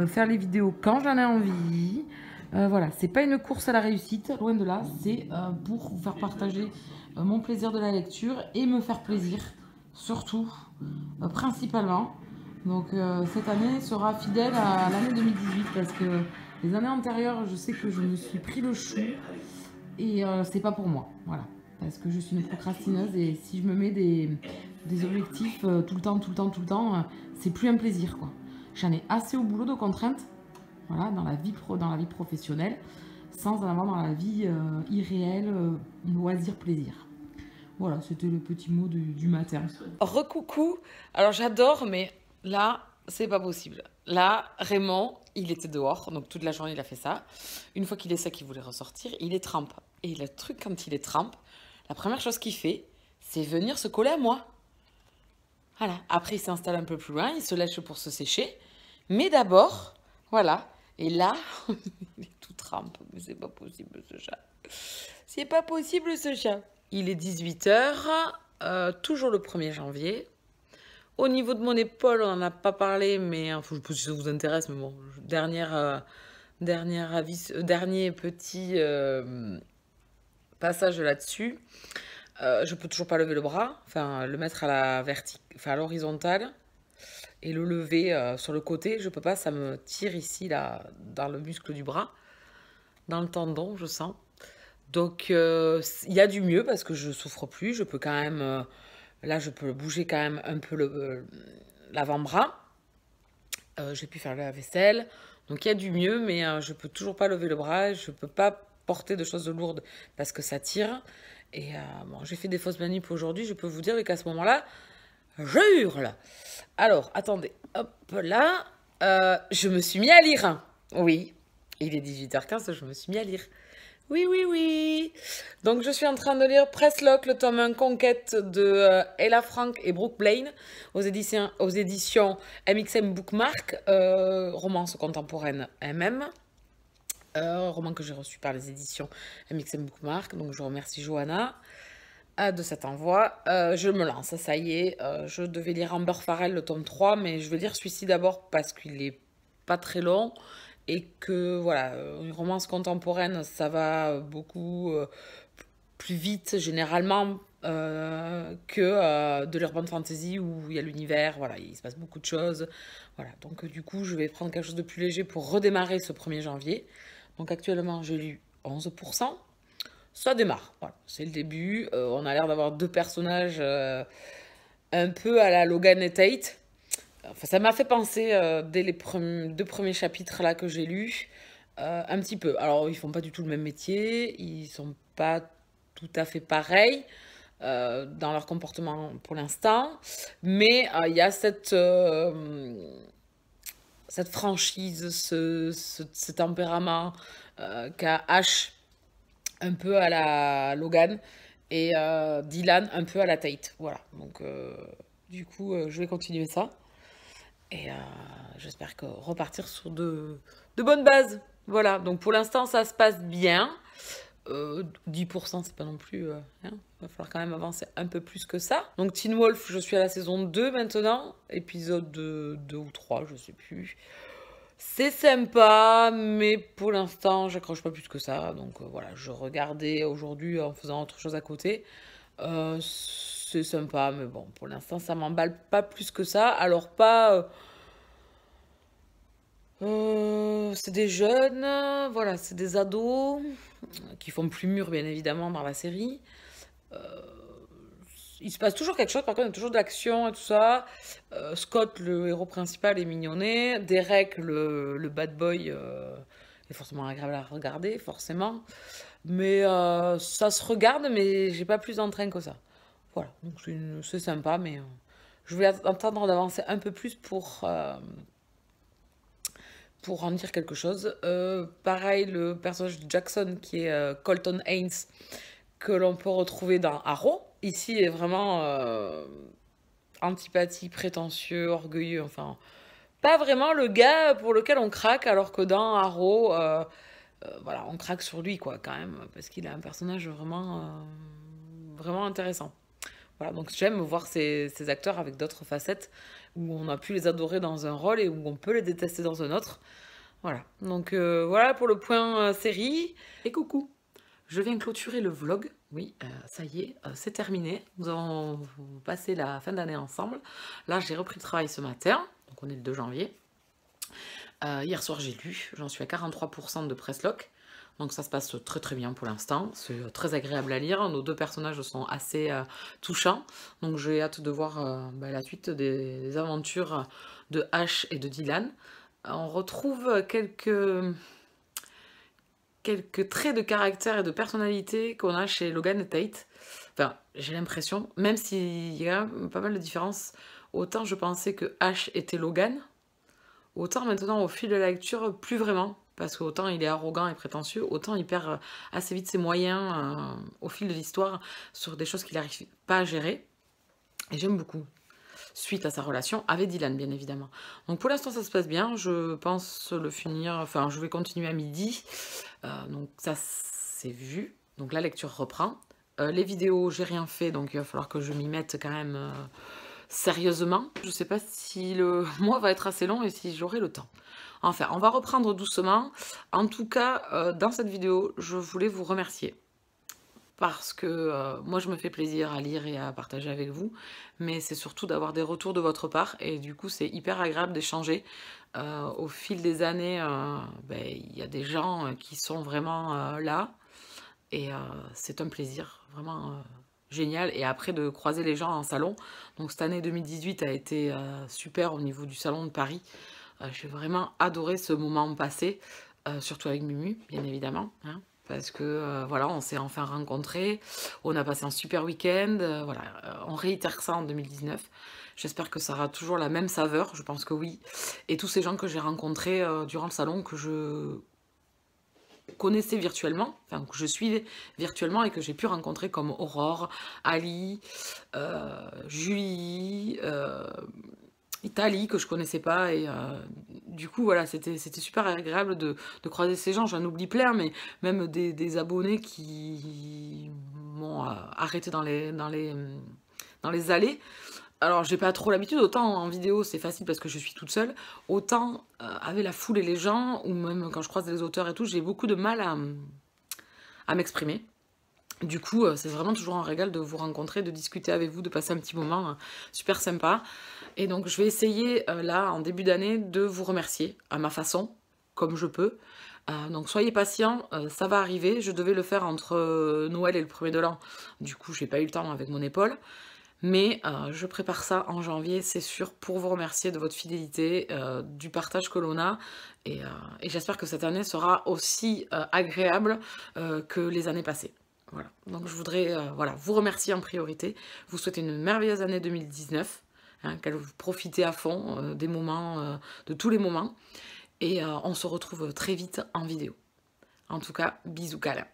faire les vidéos quand j'en ai envie. Voilà, c'est pas une course à la réussite, loin de là, c'est pour vous faire partager mon plaisir de la lecture et me faire plaisir, surtout, principalement. Donc cette année sera fidèle à l'année 2018, parce que les années antérieures, je sais que je me suis pris le chou, et c'est pas pour moi, voilà. Parce que je suis une procrastineuse et si je me mets des objectifs tout le temps, c'est plus un plaisir, quoi. J'en ai assez au boulot de contraintes, voilà, dans la vie professionnelle, sans en avoir dans la vie irréelle, loisir, plaisir. Voilà, c'était le petit mot du matin. Recoucou. Alors j'adore, mais là, c'est pas possible. Là, Raymond, il était dehors, donc toute la journée, il a fait ça. Une fois qu'il est sec, il voulait ressortir. Il est trempe. Et le truc, quand il est trempe, la première chose qu'il fait, c'est venir se coller à moi. Voilà. Après, il s'installe un peu plus loin, il se lèche pour se sécher. Mais d'abord, voilà. Et là, il est tout trempe. Mais c'est pas possible, ce chat. C'est pas possible, ce chat. Il est 18 h, toujours le 1er janvier. Au niveau de mon épaule, on n'en a pas parlé, mais je ne sais pas si ça vous intéresse, mais bon, dernier petit passage là-dessus. Je peux toujours pas lever le bras, enfin le mettre à l'horizontale et le lever sur le côté. Je peux pas, ça me tire ici là dans le muscle du bras, dans le tendon, je sens. Donc il y a du mieux parce que je souffre plus. Je peux quand même, là je peux bouger quand même un peu l'avant-bras. J'ai pu faire la vaisselle, donc il y a du mieux, mais je peux toujours pas lever le bras. Je peux pas porter de choses lourdes parce que ça tire. Et bon, j'ai fait des fausses manips aujourd'hui, je peux vous dire qu'à ce moment-là, je hurle. Alors, attendez, hop là, je me suis mis à lire. Oui, il est 18 h 15, je me suis mis à lire. Oui. Donc, je suis en train de lire Presslock, le tome 1, Conquête de Ella Frank et Brooke Blaine, aux éditions MXM Bookmark, romance contemporaine MM. Roman que j'ai reçu par les éditions MXM Bookmark, donc je remercie Johanna de cet envoi. Je me lance, ça y est, je devais lire Amber Farrell le tome 3, mais je vais lire celui-ci d'abord parce qu'il est pas très long et que voilà, une romance contemporaine ça va beaucoup plus vite généralement que de l'urban fantasy où il y a l'univers, voilà, il se passe beaucoup de choses, voilà, donc du coup je vais prendre quelque chose de plus léger pour redémarrer ce 1er janvier. Donc actuellement, j'ai lu 11%. Ça démarre, voilà, c'est le début. On a l'air d'avoir deux personnages un peu à la Logan et Tate. Enfin, ça m'a fait penser, dès les deux premiers chapitres là que j'ai lus, un petit peu. Alors, ils font pas du tout le même métier, ils sont pas tout à fait pareils dans leur comportement pour l'instant, mais il y a cette franchise, ce tempérament qu'a Ash un peu à la Logan et Dylan un peu à la Tate. Voilà, donc du coup, je vais continuer ça. Et j'espère que repartir sur de bonnes bases. Voilà, donc pour l'instant, ça se passe bien. 10%, c'est pas non plus... Il va falloir quand même avancer un peu plus que ça. Donc Teen Wolf, je suis à la saison 2 maintenant. Épisode 2 ou 3, je sais plus. C'est sympa, mais pour l'instant, j'accroche pas plus que ça. Donc voilà, je regardais aujourd'hui en faisant autre chose à côté. c'est sympa, mais bon, pour l'instant, ça m'emballe pas plus que ça. Alors, pas... c'est des jeunes, voilà, c'est des ados, qui font plus mûrs, bien évidemment, dans la série. Il se passe toujours quelque chose, par contre, il y a toujours de l'action et tout ça. Scott, le héros principal, est mignonné. Derek, le bad boy, est forcément agréable à regarder, forcément. Mais ça se regarde, mais j'ai pas plus d'entrain que ça. Voilà, donc c'est sympa, mais je vais attendre d'avancer un peu plus pour en dire quelque chose. Pareil, le personnage de Jackson, qui est Colton Haynes, que l'on peut retrouver dans Arrow, ici est vraiment antipathique, prétentieux, orgueilleux, enfin, pas vraiment le gars pour lequel on craque, alors que dans Arrow, voilà, on craque sur lui, quoi, quand même, parce qu'il a un personnage vraiment, vraiment intéressant. Voilà, donc j'aime voir ces acteurs avec d'autres facettes, où on a pu les adorer dans un rôle et où on peut les détester dans un autre. Voilà, donc voilà pour le point série. Et coucou, je viens clôturer le vlog. Oui, ça y est, c'est terminé. Nous avons passé la fin d'année ensemble. Là, j'ai repris le travail ce matin, donc on est le 2 janvier. Hier soir, j'ai lu, j'en suis à 43% de press-lock. Donc ça se passe très très bien pour l'instant, c'est très agréable à lire, nos deux personnages sont assez touchants, donc j'ai hâte de voir la suite des aventures de Ash et de Dylan. On retrouve quelques traits de caractère et de personnalité qu'on a chez Logan et Tate. Enfin, j'ai l'impression, même s'il y a pas mal de différences, autant je pensais que Ash était Logan, autant maintenant au fil de la lecture, plus vraiment. Parce qu'autant il est arrogant et prétentieux, autant il perd assez vite ses moyens au fil de l'histoire sur des choses qu'il n'arrive pas à gérer. Et j'aime beaucoup, suite à sa relation avec Dylan, bien évidemment. Donc pour l'instant, ça se passe bien. Je pense le finir, enfin, je vais continuer à midi. Donc ça, c'est vu. Donc la lecture reprend. Les vidéos, j'ai rien fait, donc il va falloir que je m'y mette quand même sérieusement. Je ne sais pas si le mois va être assez long et si j'aurai le temps. Enfin, on va reprendre doucement. En tout cas, dans cette vidéo, je voulais vous remercier. Parce que moi, je me fais plaisir à lire et à partager avec vous. Mais c'est surtout d'avoir des retours de votre part. Et du coup, c'est hyper agréable d'échanger. Au fil des années, il y a des gens qui sont vraiment là. Et c'est un plaisir, vraiment génial. Et après, de croiser les gens en salon. Donc cette année 2018 a été super au niveau du salon de Paris. J'ai vraiment adoré ce moment passé, surtout avec Mumu, bien évidemment, hein, parce que voilà, on s'est enfin rencontrés, on a passé un super week-end, voilà, on réitère ça en 2019. J'espère que ça aura toujours la même saveur, je pense que oui. Et tous ces gens que j'ai rencontrés durant le salon, que je connaissais virtuellement, enfin que je suivais virtuellement et que j'ai pu rencontrer comme Aurore, Ali, Julie, Italie que je connaissais pas et du coup voilà c'était super agréable de croiser ces gens. J'en oublie plein, mais même des abonnés qui m'ont arrêté dans les allées. Alors j'ai pas trop l'habitude, autant en vidéo c'est facile parce que je suis toute seule, autant avec la foule et les gens, ou même quand je croise les auteurs et tout, j'ai beaucoup de mal à m'exprimer. Du coup, c'est vraiment toujours un régal de vous rencontrer, de discuter avec vous, de passer un petit moment super sympa. Et donc, je vais essayer, là, en début d'année, de vous remercier à ma façon, comme je peux. Donc, soyez patients, ça va arriver. Je devais le faire entre Noël et le 1er de l'an. Du coup, j'ai pas eu le temps avec mon épaule. Mais je prépare ça en janvier, c'est sûr, pour vous remercier de votre fidélité, du partage que l'on a. Et j'espère que cette année sera aussi agréable que les années passées. Voilà, donc je voudrais voilà, vous remercier en priorité, vous souhaiter une merveilleuse année 2019, hein, qu'elle vous profitez à fond des moments, de tous les moments, et on se retrouve très vite en vidéo. En tout cas, bisous câlins.